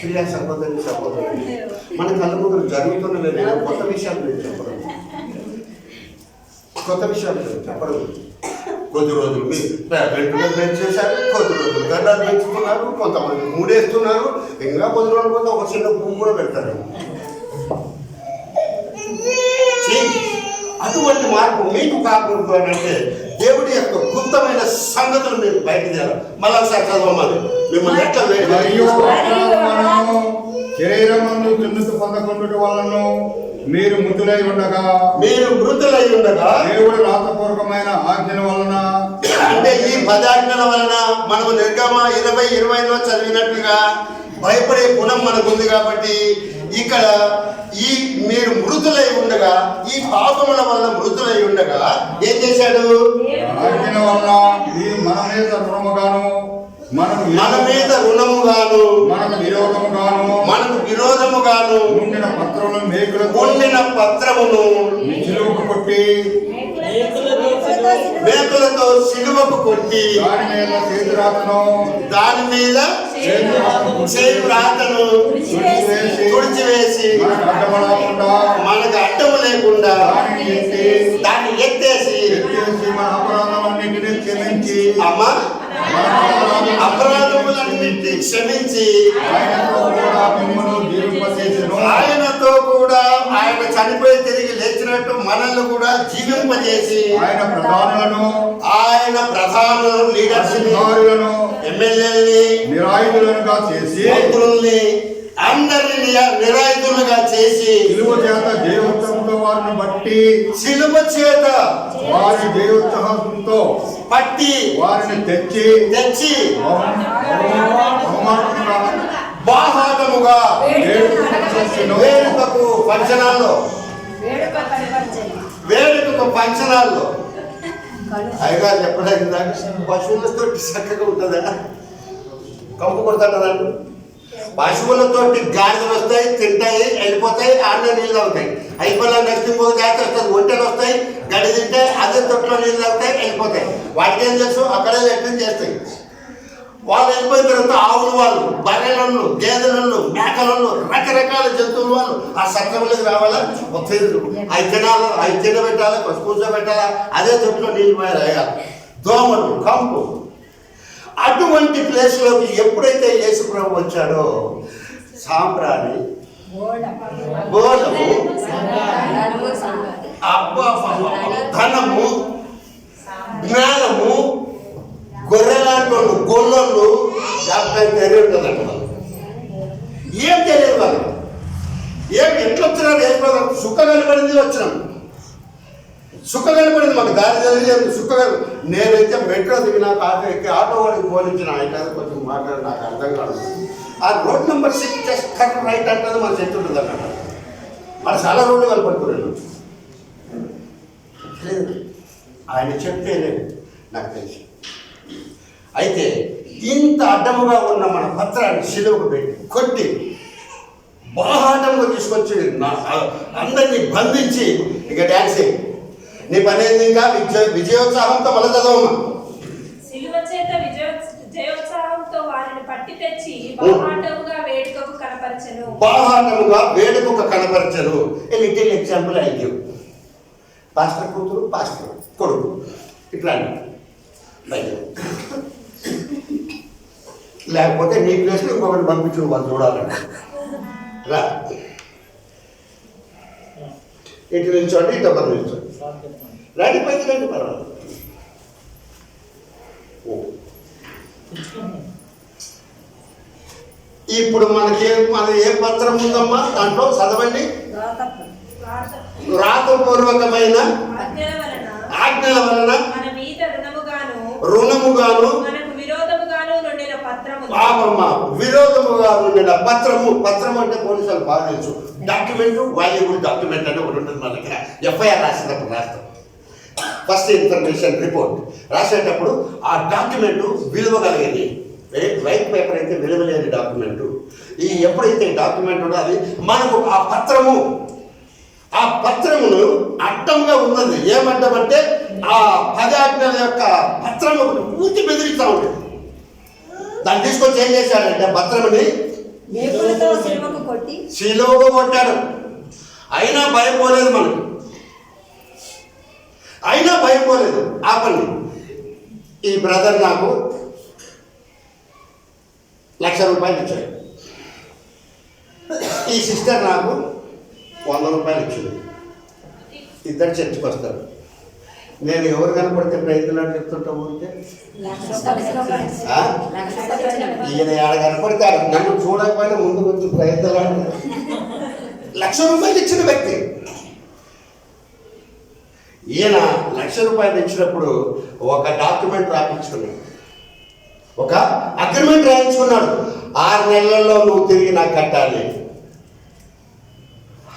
Speaker 2: ప్రియా సహోదరి మన కళ్ళ ముందు జరుగుతున్నది కొత్త విషయాలు లేదు చెప్పడం. కొద్ది రోజులు వెంటనే పెంచేశారు, కొద్ది రోజులు గడ్డలు పెంచుతున్నారు, కొంతమంది మూడేస్తున్నారు, ఇంకా కొద్ది రోజులు కొంత ఒక చిన్న పువ్వు కూడా పెడతారు. అటువంటి మార్పు మీకు కాకూడదు అని అంటే దేవుడి యొక్క గుప్తమైన సంగతులు మీరు బయటకు తీయాలి. మళ్ళీ ఒకసారి చదవమని మిమ్మల్ని ఎట్లా
Speaker 5: శరీరమందు దున్నుతు పొందకుండుట వలన మీరు మృతులై ఉండగా దేవుడు రాతపూర్వకమైన ఆజ్ఞల వలన,
Speaker 2: అంటే ఈ 10 ఆజ్ఞల వలన మనము నిర్గమ 20:20లో చదివినట్టుగా భయపడే గుణం మనకుంది. కాబట్టి ఇక్కడ ఈ మీరు మృతులై ఉండగా, ఈ పాపముల వల్ల మృతులై ఉండగా ఏం చేశాడు?
Speaker 5: ఆజ్ఞల వలన ఈ మన మీద రుణముగాను
Speaker 2: మనకు విరోధముగాను ఉండిన పత్రమును మేకులతో సిలువకు కొట్టి దాని మీద చేయి రాతను తుడిచివేసి మనకు అడ్డము లేకుండా దాన్ని ఎత్తేసి
Speaker 5: మన అపరాధాలన్నింటినీ క్షమించి
Speaker 2: అమ్మా అపరాధములన్నింటినీ క్షమించి
Speaker 5: ఆయనతో కూడా మిమ్మల్ని జీవింపజేసెను.
Speaker 2: ఆయనతో కూడా ఆయన చనిపోయి తిరిగి లేచినట్టు మనల్ని కూడా జీవింపజేసి
Speaker 5: ఆయన ప్రధానులను
Speaker 2: లీడర్స్
Speaker 5: అధికారులను
Speaker 2: ఎమ్మెల్యేలని
Speaker 5: నిరాయుధులుగా చేసి
Speaker 2: మంత్రుల్ని అందరిని నిరాయుధులుగా చేసి
Speaker 5: సిలువ చేత జయోత్సవంతో వారిని బట్టి
Speaker 2: సిలువ చేత
Speaker 5: వారి జయోత్సవంతో
Speaker 2: పట్టి
Speaker 5: వారిని తెచ్చి బహుమానంగా
Speaker 2: బాహాటముగా వేడుకకు పంచనాల్లో అయ్యగారు చెప్పడానికి దాకా పశువులతో చక్కగా ఉంటుందా? కంపు కొడతాడు. పశువులతోటి గాడిదలు వస్తాయి, తింటాయి, వెళ్ళిపోతాయి, ఆడలో నీళ్ళు తాగుతాయి. అయిపోయినా నెక్స్ట్ ఇంకో జాతి వస్తుంది, ఒంటెలు వస్తాయి, గడి తింటాయి, అదే తొట్లో నీళ్ళు తాగుతాయి, వెళ్ళిపోతాయి. వాటికి ఏం తెలుసు? అక్కడే లెక్కలు చేస్తాయి. వాళ్ళు వెళ్ళిపోయిన తర్వాత ఆవులు వాళ్ళు, బర్రెలను, గేదెలను, మేకలను, రకరకాల జంతువులు వాళ్ళు ఆ సత్రంలోకి రావాలా, అవి తినాలా, అవి తినబెట్టాలా, కూర్చోబెట్టాలా, అదే తొట్లో నీళ్ళు వేయాలి. దోమలు, కంపు. అటువంటి ప్లేస్లోకి ఎప్పుడైతే యేసు ప్రభు వచ్చాడో సాంబ్రాణి, బోధము, ధనము, జ్ఞానము, గొర్రెలాంటి వాళ్ళు, గొల్లలు డాక్టర్ తెలియ ఉంటుందంట. ఏం తెలియదు వాళ్ళు. ఎట్లా వచ్చినారు? యేసు ప్రభు సుఖ కనబడింది, వచ్చినాం. సుఖ కనబడింది, మాకు దారి తెలియదు. సుఖ నేనైతే మెట్రో దిగినాక ఆటో వాడికి పోనిచ్చిన ఆయన కొంచెం మాట్లాడి నాకు అర్థం కాదు. ఆ road number 6 just correct right అంటుంది, మన చెట్టు ఉంటుంది అన్నమాట. మన చాలా రోడ్లు కనపడుతున్నాను. ఆయన చెప్తే నాకు తెలిసి. అయితే ఇంత అడ్డముగా ఉన్న మన పత్రాన్ని సిలువకు పెట్టి కొట్టి బాహాటంగా తీసుకొచ్చి అందరినీ బంధించి ఇక డ్యాన్స్ నీ పని ఏంది? ఇంకా విజయోత్సాహంతో మళ్ళీ చదవమ్మా.
Speaker 3: సిలువ చేత జయోత్సాహంతో వారిని పట్టి తెచ్చి బాహాటముగా వేడుకకు కనపరచెను. Little example I give. Pastor కూతురు, పాస్టర్ కొడుకు, ఇట్లా లేకపోతే నీ ప్లేస్లో ఇంకొకటి పంపించు, వాళ్ళు చూడాలండి. రా, ఇటు నిల్చోండి, ఇటు ఒకరు నిల్చోండి. రాండి, పైకి రండి, పర్వాలేదు. ఇప్పుడు మన ఏ పత్రం ఉందమ్మా? దాంట్లో చదవండి. రాతపూర్వకమైన ఆజ్ఞల వలన రుణముగాను విరోధముగా నుండిన పత్రము. పత్రము అంటే పోలీసులు బాగా తెలుసు. డాక్యుమెంట్, వాల్యుబుల్ డాక్యుమెంట్ అంటే ఒకటి ఉంటుంది మన దగ్గర. ఎఫ్ఐఆర్ రాసేటప్పుడు రాస్తాం, ఫస్ట్ ఇన్ఫర్మేషన్ రిపోర్ట్ రాసేటప్పుడు ఆ డాక్యుమెంట్ విలువ కలిగేది. వైట్ పేపర్ అయితే విలువలేని డాక్యుమెంటు. ఎప్పుడైతే డాక్యుమెంట్ ఉందో అది మనకు ఆ పత్రమును అడ్డంగా ఉన్నది. ఏమంటామంటే ఆ 10 ఆజ్ఞల యొక్క పత్రము పూర్తి బెదిరిస్తూ ఉంటుంది. దాన్ని తీసుకొచ్చి ఏం చేశాడంటే పత్రముని సిలువకు కొట్టాడు. అయినా భయపోలేదు మనకు, ఆ పని. ఈ బ్రదర్ నాకు 1,00,000 రూపాయలు ఇచ్చాడు. ఈ సిస్టర్ నాకు 100 రూపాయలు ఇచ్చింది. ఇద్దరు చర్చికి వస్తారు. నేను ఎవరు కనపడితే ప్రయత్నాలు చెప్తుంటా ఊరికే ఈయన ఆడ కనపడతాడు. నన్ను చూడకపోయినా ముందు కొంచెం ప్రయత్నాలు 1,00,000 రూపాయలు ఇచ్చిన వ్యక్తి. ఈయన 1,00,000 రూపాయలు ఇచ్చినప్పుడు ఒక డాక్యుమెంట్ రాయించుకున్నాడు, ఒక అగ్రిమెంట్ రాయించుకున్నాడు. 6 నెలల్లో నువ్వు తిరిగి నాకు కట్టాలి.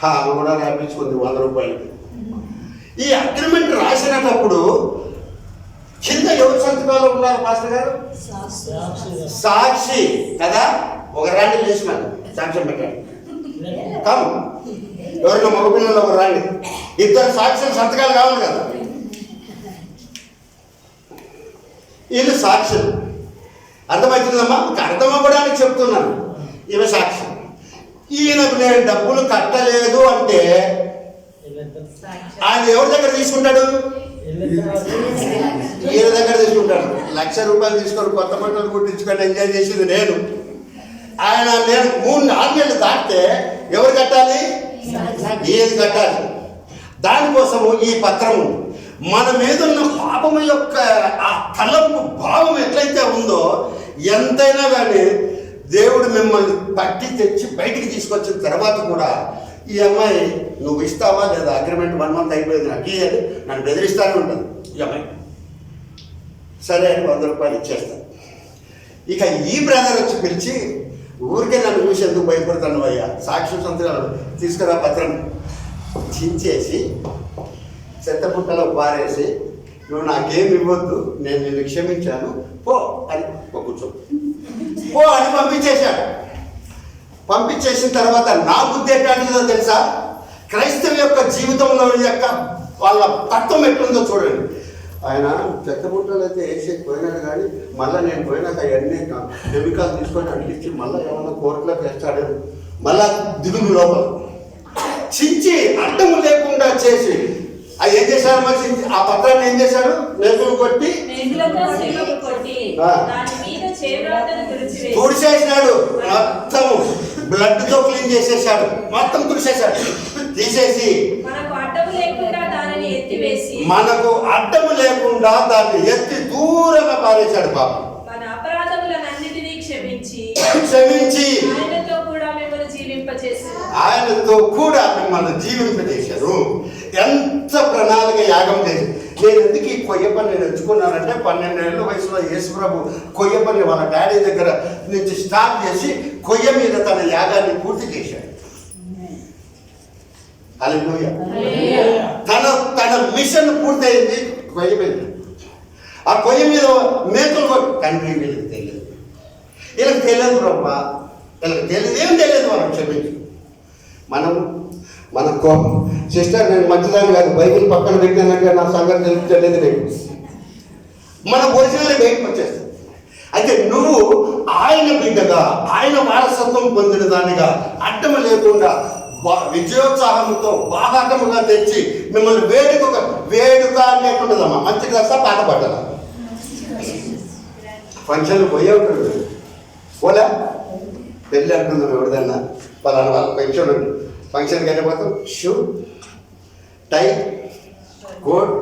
Speaker 3: ఆమె కూడా రాయించుకుంది 100 రూపాయలు. ఈ అగ్రిమెంట్ రాసినప్పుడు కింద ఎవరు సంతకాలు ఉన్నారు పాస్టర్ గారు? సాక్షి కదా. ఒక రాండి లేచి మన సాక్ష్యం పెట్టండి. కాదు, ఎవరైనా మగపిల్లలు ఒక రాండి. 2 సాక్షులు సంతకాలు కావాలి కదా. వీళ్ళు సాక్షులు. అర్థమవుతుందమ్మా? అర్థం అవ్వడానికి చెప్తున్నాను. ఈమె సాక్షి. ఈయనకు నేను డబ్బులు కట్టలేదు అంటే ఆయన ఎవరి దగ్గర తీసుకుంటాడు? ఈయన దగ్గర తీసుకుంటాడు.
Speaker 2: 1,00,000 తీసుకొని కొత్త బట్టలు కుట్టించుకొని ఎంజాయ్ చేసింది నేను. నేను 3-4 నెలలు దాటితే ఎవరు కట్టాలి? ఏది కట్టాలి? దానికోసము ఈ పత్రము మన మీద ఉన్న పాపం యొక్క ఆ తలంపు భావం ఎట్లయితే ఉందో, ఎంతైనా కానీ దేవుడు మిమ్మల్ని పట్టి తెచ్చి బయటికి తీసుకొచ్చిన తర్వాత కూడా ఈ అమ్మాయి నువ్వు ఇస్తావా లేదా, అగ్రిమెంట్ 1 month అయిపోయింది, నాకు ఇయ్యాలి, నన్ను బెదిరిస్తానే ఉంటుంది ఈ అమ్మాయి. సరే అని 100 రూపాయలు ఇచ్చేస్తాను. ఇక ఈ బ్రదర్ వచ్చి పిలిచి, ఊరికే నన్ను చూసి ఎందుకు భయపడతాను అయ్యా, సాక్షి సంతకాలు తీసుకురా పత్రం చించేసి చెత్తపుట్టలో పారేసి, నువ్వు నాకేమి ఇవ్వద్దు, నేను నిన్ను క్షమించాను, పో అని కూర్చో పో అని పంపించేశాడు. పంపించేసిన తర్వాత నా బుద్ధి ఎట్లాంటిదో తెలుసా? క్రైస్తవ యొక్క జీవితంలో యొక్క వాళ్ళ తత్వం ఎట్లుందో చూడండి. ఆయన చెత్తబుట్టలు అయితే వేసి పోయినాడు, కానీ మళ్ళీ నేను పోయినాక అవన్నీ కెమికల్ తీసుకొని అంటించి మళ్ళీ ఏమన్నా కోర్టులోకి వేస్తాడు, మళ్ళా దిగులు లోపల చించి అడ్డము లేకుండా చేసి అది ఏం చేశాడు? మరి ఆ పత్రాన్ని ఏం చేశాడు? నేతులు కొట్టి తుడిచేసినాడు, మొత్తం బ్లడ్తో క్లీన్ చేసేసాడు, మొత్తం తుడిచేశాడు. తీసేసి మనకు అడ్డము లేకుండా దాన్ని ఎత్తి దూరంగా పారేశాడు. పాపం క్షమించి ఆయనతో కూడా మిమ్మల్ని జీవింపజేశారు. ఎంత ప్రణాళిక యాగం చేసి. నేను ఎందుకు ఈ కొయ్య పని ఎంచుకున్నానంటే, 12 ఏళ్ళ వయసులో యేసుప్రభు కొయ్య పని వాళ్ళ డాడీ దగ్గర నుంచి స్టార్ట్ చేసి కొయ్య మీద తన యాగాన్ని పూర్తి చేశాడు. హల్లెలూయా. తన మిషన్ పూర్తయింది కొయ్య మీద. ఆ కొయ్య మీద మేకలు తండ్రి వీళ్ళకి తెలియదు, వీళ్ళకి తెలియదు బ్రహ్మ, వీళ్ళకి తెలియదు, ఏం తెలియదు. మనం క్షమించు. మన సిస్టర్, నేను మంచిదాన్ని కాదు, బైబిల్ పక్కన పెట్టానంటే నా సంగతి తెలియదు నీకు. మన ఒరిజినల్ బయటకు వచ్చేస్తుంది. అయితే నువ్వు ఆయన బిడ్డగా, ఆయన వారసత్వం పొందిన దానిగా అడ్డం లేకుండా విజయోత్సాహంతో బాహాటముగా తెచ్చి మిమ్మల్ని వేడుక లేకుండదమ్మా. మంచి డ్రెస్సా, పాట పడ్డదా? ఫంక్షన్లు పోయే ఉంటాడు, పోలే పెళ్ళి అంటున్నాం ఎవరిదన్నా పలానా వాళ్ళ ఫంక్షన్కి వెళ్ళిపోతాం, షూ టై కోట్.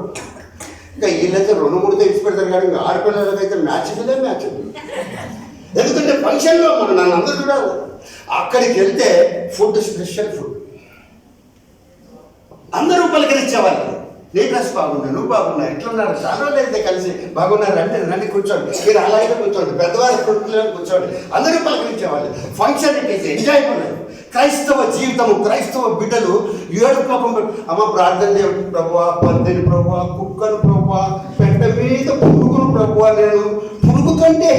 Speaker 2: ఇంకా వీళ్ళైతే 2-3 తెచ్చి పెడతారు, కానీ ఇంకా ఆడపిల్లలకైతే మ్యాచ్. ఎందుకంటే ఫంక్షన్లో నన్ను అందరూ చూడాలి. అక్కడికి వెళ్తే ఫుడ్, స్పెషల్ ఫుడ్, అందరూ పలకరించేవాళ్ళు. నీ డ్రెస్ బాగుంది, నువ్వు బాగున్నా, ఎట్లున్నారు, చాలా రోజులు అయితే కలిసి బాగున్నారు అంటే రండి కూర్చోండి, మీరు అలాగే కూర్చోండి, పెద్దవారి ఫుడ్లో కూర్చోండి, అందరూ పలకరించేవాళ్ళు. Function it is enjoyful. క్రైస్తవ జీవితము, క్రైస్తవ బిడ్డలు 7 పాపం అమ్మ ప్రార్థన చేయండి ప్రభువా, పందిని ప్రభువా, కుక్కను ప్రభువా, పెట్ట మీద పురుగును ప్రభువా. నేను పురుగు కంటే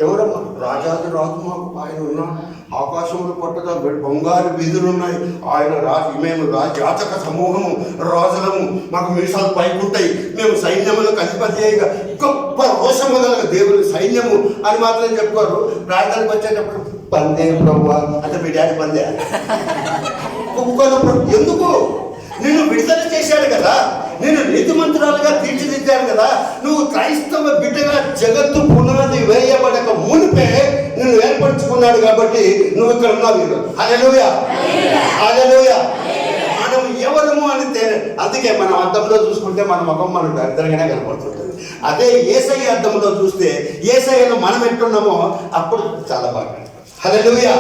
Speaker 2: ఎవరమ్మా? రాజాది రాజు మాకు ఆయన ఉన్నాడు, ఆకాశంలో పట్టగా బంగారు వీధులు ఉన్నాయి, ఆయన రాజు, మేము జాతక సమూహము, రాజులము, మాకు మీసాలు పైకుంటాయి, మేము సైన్యములకు అధిపతి అయ్యగా గొప్ప రోషము గల దేవుని సైన్యము అని మాత్రం చెప్పుకోరు. ప్రార్థనకు వచ్చేటప్పుడు పందే ప్రభువా అంటే మీ డాడీ పందే, కుక్కను ఎందుకు? నిన్ను విడుదల చేశాడు కదా, నేను నీతిమంతురాలుగా తీర్చిదిద్దాను కదా. నువ్వు క్రైస్తవ బిడ్డగా జగత్తు పునాది వేయబడక మునిపే నిన్ను ఏర్పరచుకున్నాడు కాబట్టి నువ్వు ఇక్కడ ఉన్నావు. హల్లెలూయా, హల్లెలూయా. మనం ఎవరము అని అందుకే మనం అద్దంలో చూసుకుంటే మన ముఖం మనకు దరిద్రంగానే కనపడుతుంటుంది. అదే యేసయ్య అద్దంలో చూస్తే యేసయ్యను మనం ఎట్టున్నామో అప్పుడు చాలా బాగా. హల్లెలూయా.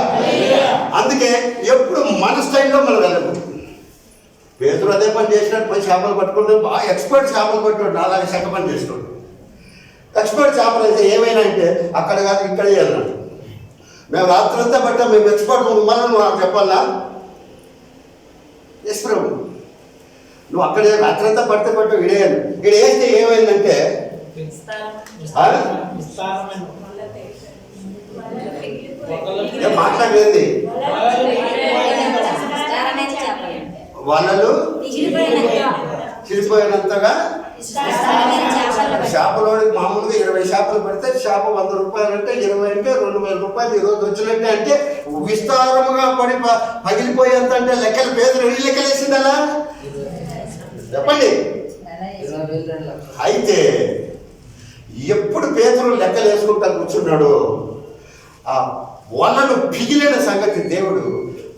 Speaker 2: అందుకే ఎప్పుడు మన స్టైల్లో మనం వెళ్ళము. పేతురు అదే పని చేసినట్టు పోయి చేపలు పట్టుకుంటే బాగా ఎక్స్పర్ట్ చేపలు పట్టుకోండి, అలాగే చెక్క పని చేసుకోండి. ఎక్స్పర్ట్ చేపలు అయితే ఏమైనా అంటే అక్కడ కాదు ఇక్కడ వెళ్ళినట్టు. మేము రాత్రంతా పట్టాం, మేము ఎక్స్పర్ట్, మళ్ళీ నువ్వు నాకు చెప్పాలా? ఎస్ ప్రభు, నువ్వు అక్కడ రాత్రంతా పడితే పట్టు ఇడేయాలి. ఇక్కడ వేస్తే ఏమైందంటే మాట్లాడేది వలలు చిరిపోయినంతగా. చేపలోడికి మామూలుగా 20 చేపలు పడితే చేప 100 రూపాయలు అంటే 20 అంటే 2000 రూపాయలు ఈరోజు వచ్చినట్టే. అంటే విస్తారముగా పడి పగిలిపోయేంత అంటే లెక్కలు పేదలు ఎన్ని లెక్కలు వేసింది అలా చెప్పండి. అయితే
Speaker 3: ఎప్పుడు పేతురు లెక్కలు వేసుకుంటా కూర్చున్నాడు, ఆ వలను పిగిలిన సంగతి దేవుడు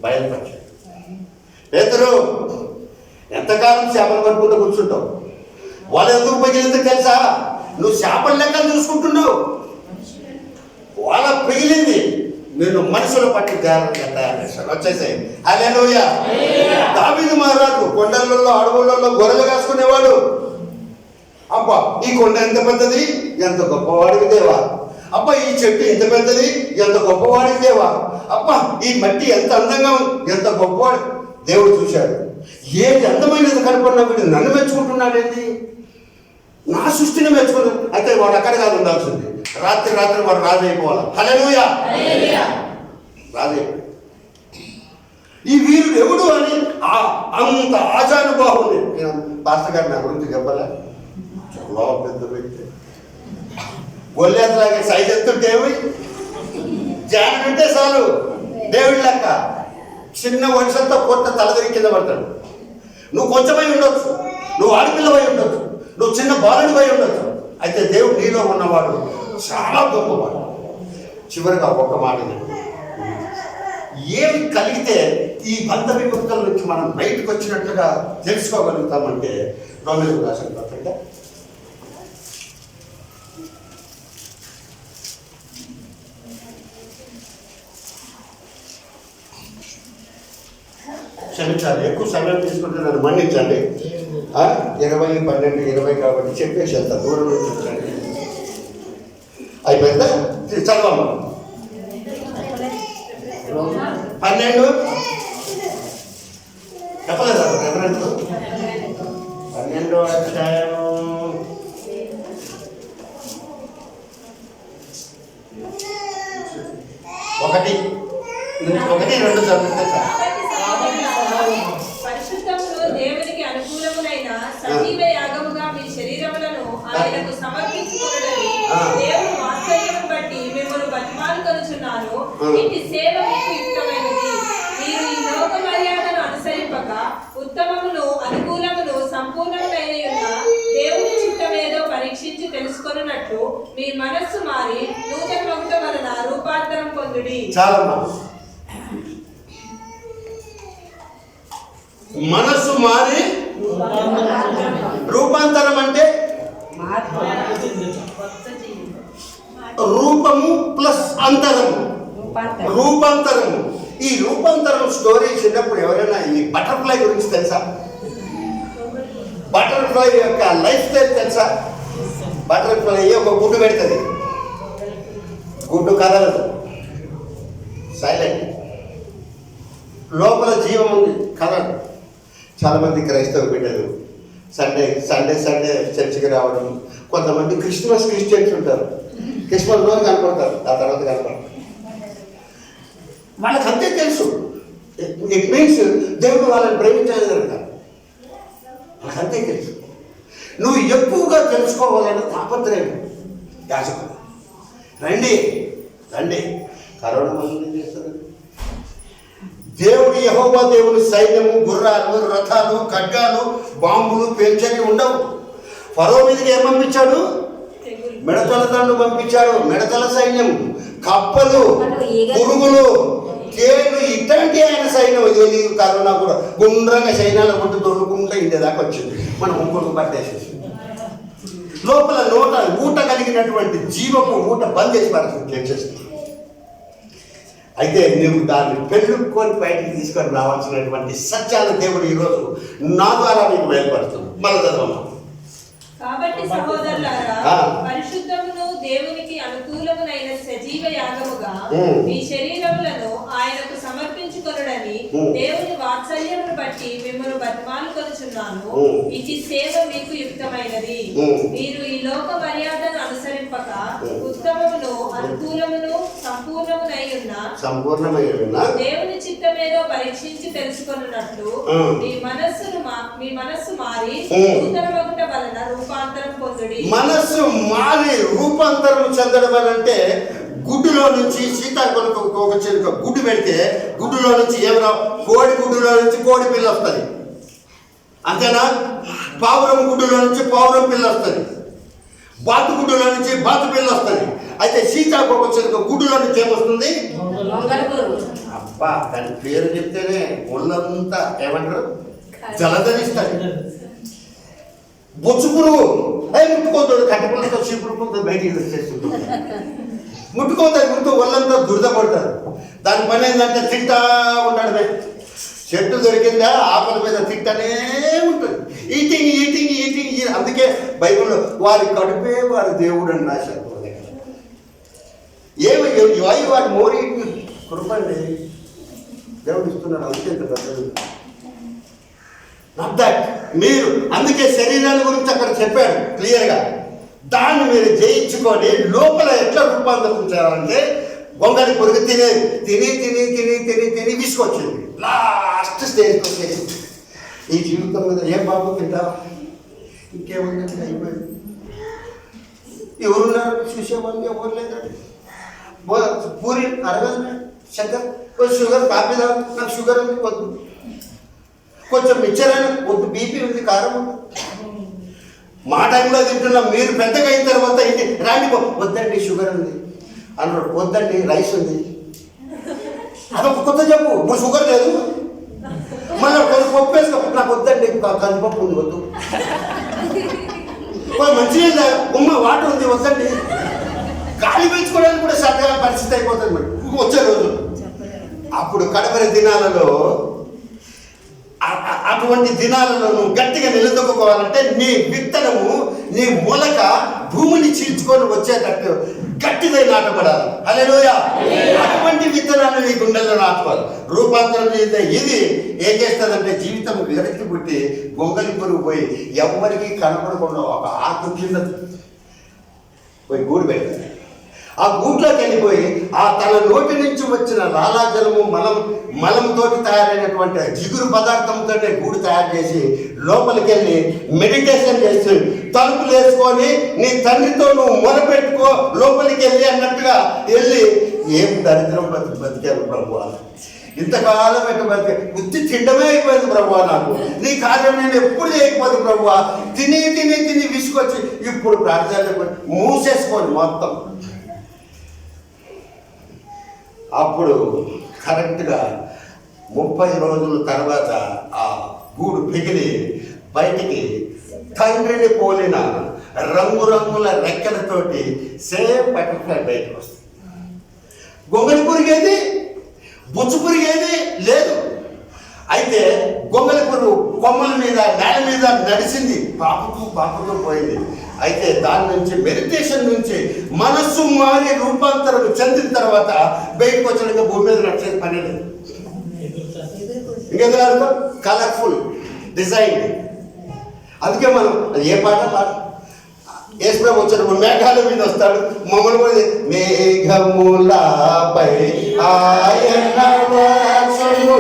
Speaker 3: బయలుపరిచాడు. పేతురు, ఎంతకాలం చేపలు పట్టుకుంటూ కూర్చుంటావు? వల ఎందుకు పిగిలిందో తెలుసా? నువ్వు చేపల లెక్కలు చూసుకుంటున్నావు. వల పిగిలింది, నిన్ను మనుషులు పట్టి తయారు చేశాడు. వచ్చేసాయి. హల్లెలూయా. దావీదు మహారాజు కొండలలో అడవులలో గొర్రెలు కాసుకునేవాడు. అబ్బా, ఈ కొండ ఎంత పెద్దది, ఎంత గొప్పవాడికి దేవా. అబ్బా, ఈ చెట్టు ఎంత పెద్దది, ఎంత గొప్పవాడికి దేవా. అబ్బా, ఈ మట్టి ఎంత అందంగా ఉంది, ఎంత గొప్పవాడు. దేవుడు చూశాడు, ఏది అందమైనది కనుక్కున్నా వీడు నన్ను మెచ్చుకుంటున్నాడేంటి, నా సృష్టిని మెచ్చుకున్నాడు. అయితే వాడు అక్కడ కాదు ఉండాల్సింది, రాత్రి వాడు రాజు అయిపోవాలి. హల్లెలూయా. రాజు ఈ వీరుడు ఎవడు అని అంత ఆచానుభావుని. నేను పాస్టర్ గారు నా గురించి చెప్పలే, చాలా పెద్ద వ్యక్తి, గొల్లెతలాగే సైజ్ ఎత్తుంటేవి, జాన ఉంటే చాలు దేవుడి లెక్క. చిన్న వర్షంతో కొత్త తలదిరి కింద పడతాడు. నువ్వు కొంచెమై ఉండొచ్చు, నువ్వు ఆడపిల్లవై ఉండొచ్చు, నువ్వు చిన్న బాలుడివై ఉండొచ్చు. అయితే దేవుడు నీలో ఉన్నవాడు చాలా గొప్పవాడు. చివరిగా ఒక్క మాట, ఏమి కలిగితే ఈ బంధ విముక్తుల నుంచి మనం బయటకు వచ్చినట్లుగా తెలుసుకోగలుగుతామంటే, రోమీయులకు రాసిన పత్రిక 20 ఎక్కువ సమయం తీసుకుంటే నన్ను మన్నించండి. 20-12-20 కాబట్టి చెప్పేసి అంత దూరం నుంచి వచ్చండి. అయిపోయిందా? చదవమ్మా. 12 చెప్పలేదు ఎవరంటే 12వ అధ్యాయం 1-2 చదివితే చాలు.
Speaker 6: పరిశుద్ధమును దేవునికి అనుకూలములైన సజీవ యాగముగా మీ శరీరములను ఆయనకు సమర్పించుకొనుటని దేవుని వాత్సల్యమును బట్టి మిమ్మల్ని బతిమాలుకొనుచున్నాను. ఇట్టి సేవ మీకు యుక్తమైనది. మీరు ఈ లోక మర్యాదను అనుసరింపక ఉత్తమమును అనుకూలమును సంపూర్ణములైన దేవుని చిత్తమేదో పరీక్షించి తెలుసుకొనున్నట్లు మీ మనస్సు మారి నూతన మగుట వలన రూపాంతరం పొందుడి.
Speaker 3: చాలమ్మా. మనస్సు మారి రూపాంతరం అంటే రూపము ప్లస్ అంతరము, రూపాంతరము. ఈ రూపాంతరం స్టోరీ చిన్నప్పుడు ఎవరైనా ఈ బటర్ఫ్లై గురించి తెలుసా? బటర్ఫ్లై యొక్క లైఫ్ స్టైల్ తెలుసా? బటర్ఫ్లై ఒక గుడ్డు పెడుతుంది, గుడ్డు కదలదు, సైలెంట్, లోపల జీవం ఉంది, కదలదు. చాలామంది క్రైస్తవ బిడ్డలు సండే చర్చికి రావడం, కొంతమంది క్రిస్టియన్స్ ఉంటారు, క్రిస్మస్ రోజు కనపడతారు, ఆ తర్వాత కనపడతారు. వాళ్ళకి అంతే తెలుసు. ఇట్ మీన్స్ దేవుడు వాళ్ళని ప్రేమించాలి అంటారు, వాళ్ళకి అంతే తెలుసు. నువ్వు ఎక్కువగా తెలుసుకోవాలన్న తాపత్రయం యాజకుడు. రండి కరోనా మంది చేస్తారు. దేవుడు యెహోవా దేవుని సైన్యము, గుర్రాలు, రథాలు, ఖడ్గాలు, బాంబులు పేల్చని ఉండవు. ఫరో మీదకి ఏం పంపించాడు? మిడతల దండు పంపించాడు, మిడతల సైన్యం, కప్పలు, పురుగులు, తేలు, ఇట్లాంటి ఆయన సైన్యం. ఇది కరోనా కూడా గుండ్రంగా సైన్యాల కొట్టు దొరుకుంటే ఇంటి వచ్చింది, మనం ఇంకొక పట్టేసేసి లోపల ఊట కలిగినటువంటి జీవము ఊట బంద్ చేసి పడుతుంది చేసేస్తుంది. అయితే నువ్వు దాన్ని పెళ్ళుకొని బయటికి తీసుకొని రావాల్సినటువంటి సత్యాల దేవుడు ఈరోజు నా ద్వారా నీకు బయలుపడుతుంది. మళ్ళీ చదవమ్మా.
Speaker 6: కాబట్టి సహోదరులారా, పరిశుద్ధమును దేవునికి అనుకూలమునైన సజీవ యాగముగా మీ శరీరములను ఆయనకు సమర్పించుకొనుడని దేవుని వాత్సల్యమును బట్టి మిమ్మల్ని బతిమాలుకొనుచున్నాను. ఇది సేవ మీకు యుక్తమైనది. మీరు ఈ లోక మర్యాదను అనుసరింపక ఉత్తమమును అనుకూలమును సంపూర్ణమై ఉన్న దేవుని చిత్తమేదో పరీక్షించి తెలుసుకొనున్నట్లు మీ మనస్సు మారి నూతన మగుట వలన రూపాంతరం పొందుడి.
Speaker 3: మనస్సు మారి రూపాంతరం చెందడం అని అంటే, గుడ్డులో నుంచి సీతాకొలకు ఒక చిలుక గుడ్డు పెడితే గుడ్డులో నుంచి ఏమైనా కోడి గుడ్డులో నుంచి కోడి పిల్ల వస్తుంది, అంతేనా? పావురం గుడ్డులో నుంచి పావురం పిల్ల వస్తుంది. బాతుగుడ్డులో నుంచి బాతు పిల్ల వస్తుంది. అయితే సీతాకోక చిలుక గుడ్డులో నుంచి ఏమొస్తుంది? అబ్బా, దాని పేరు చెప్తేనే ఒళ్ళంతా ఏమంటారు జలధరిస్తుంది. బొచ్చు పురుగు అవి ముట్టుకోతాడు, కట్టెపుల్లతో చీపురుకుంటూ బయటికి వచ్చేస్తుంటుంది. ముట్టుకోతాడు, ముట్టు ఒళ్ళంతా దురద పడతారు. దాని పని ఏంటంటే తింటా ఉంటాడు. చెట్టు దొరికిందా ఆపల మీద తింటానే ఉంటుంది. Eating eating eating. అందుకే బైబిల్లో వారి కడుపే వారి దేవుడు అని రాశారు. వై వారి మోరీ కృపండి దేవుడు ఇస్తున్నాడు. అత్యంత పెద్దది. నాట్ దట్ మీరు, అందుకే శరీరాన్ని గురించి అక్కడ చెప్పాడు క్లియర్గా. దాన్ని మీరు జయించుకొని లోపల ఎట్లా రూపాంతరించాలంటే గొంగళి పురుగు తిని తిని తిని తిని తిని తిని విసుకొచ్చింది. లాస్ట్ స్టేజ్కి వచ్చేది. ఈ జీవితం మీద ఏం బాబు తింటా, ఇంకేముందంటే అయిపోయింది. ఎవరున్నారు చూసేవాళ్ళు? ఎవరు లేదండి. పూరి అరగదు, చక్కెర కొంచెం షుగర్, కాఫీ తాగు, నాకు షుగర్ ఉంది వద్దు, కొంచెం మిక్చర్ అయినా వద్దు, బీపీ ఉంది, కారం ఉంది. మా టైంలో తింటున్నాం. మీరు పెద్దగా అయిన తర్వాత ఏంటి రాండి, వద్దండి షుగర్ ఉంది అన్నాడు, వద్దండి రైస్ ఉంది. అదొక కొత్త చెప్పు, ఇప్పుడు షుగర్ లేదు, మళ్ళీ కొంచెం పప్పు వేసుకో, నాకు వద్దండి కందిపప్పు ఉంది వద్దు, మంచిగా ఉమ్మ వాటర్ ఉంది వద్దండి. గాలి పీల్చుకోవడానికి కూడా సరిగా పరిస్థితి అయిపోతుంది మరి వచ్చే రోజు. అప్పుడు కడపరి దినాలలో, అటువంటి దినాలలో నువ్వు గట్టిగా నిలదొక్కుకోవాలంటే నీ విత్తనము, నీ మొలక భూమిని చీల్చుకొని వచ్చేటట్టు గట్టిగా నాటపడాలి. హల్లెలూయా. అటువంటి విత్తనాలు నీ గుండెల్లో నాటుకోవాలి. రూపాంతరం చెందితే ఇది ఏం చేస్తుందంటే జీవితం వెనక్కి పుట్టి గొంగలి పురుగు పోయి ఎవరికి కనపడకుండా ఒక ఆకు కింద పోయి గూడు పెడతాడు. ఆ గూట్లోకి వెళ్ళిపోయి ఆ తన నోటి నుంచి వచ్చిన లాలాజలము మలంతోటి తయారైనటువంటి జిగురు పదార్థంతో గూడు తయారు చేసి లోపలికి వెళ్ళి మెడిటేషన్ చేసి తలుపులు వేసుకొని నీ తండ్రితో నువ్వు మొరపెట్టుకో లోపలికి వెళ్ళి అన్నట్టుగా వెళ్ళి ఏం దరిద్రం బతికారు ప్రభు, ఇంతకాలం ఎట్లా బతికే ఉత్తి తిండమే అయిపోయింది ప్రభు, నాకు నీ కార్యం నేను ఎప్పుడు చేయకపోతే ప్రభు, తిని తిని తిని విసుకొచ్చి ఇప్పుడు ప్రార్థనలు మూసేసుకోండి మొత్తం. అప్పుడు కరెక్ట్గా 30 రోజుల తర్వాత ఆ గూడు పిగిలి బయటికి తండ్రిని పోలిన రంగురంగుల రెక్కలతోటి సేమ్ బటర్ఫ్లై బయటకు వస్తుంది. గొంగలి పురిగేది, బొచ్చు పురిగేది లేదు. అయితే గొంగలి పురుగు కొమ్మల మీద నేల మీద నడిచింది, పాపుతూ పోయింది. అయితే దాని నుంచి మెడిటేషన్ నుంచి మనస్సు మారి రూపాంతరం చెందిన తర్వాత బయటకు వచ్చాక భూమి మీద నడిచేది పని లేదు. ఇంకెందుకు కలర్ఫుల్ డిజైన్. అందుకే మనం ఏ పాట యేసుప్రభు వచ్చినప్పుడు మేఘాల మీద వస్తాడు, మమ్మల్ని కూడా మేఘములపై ఆయన వాసము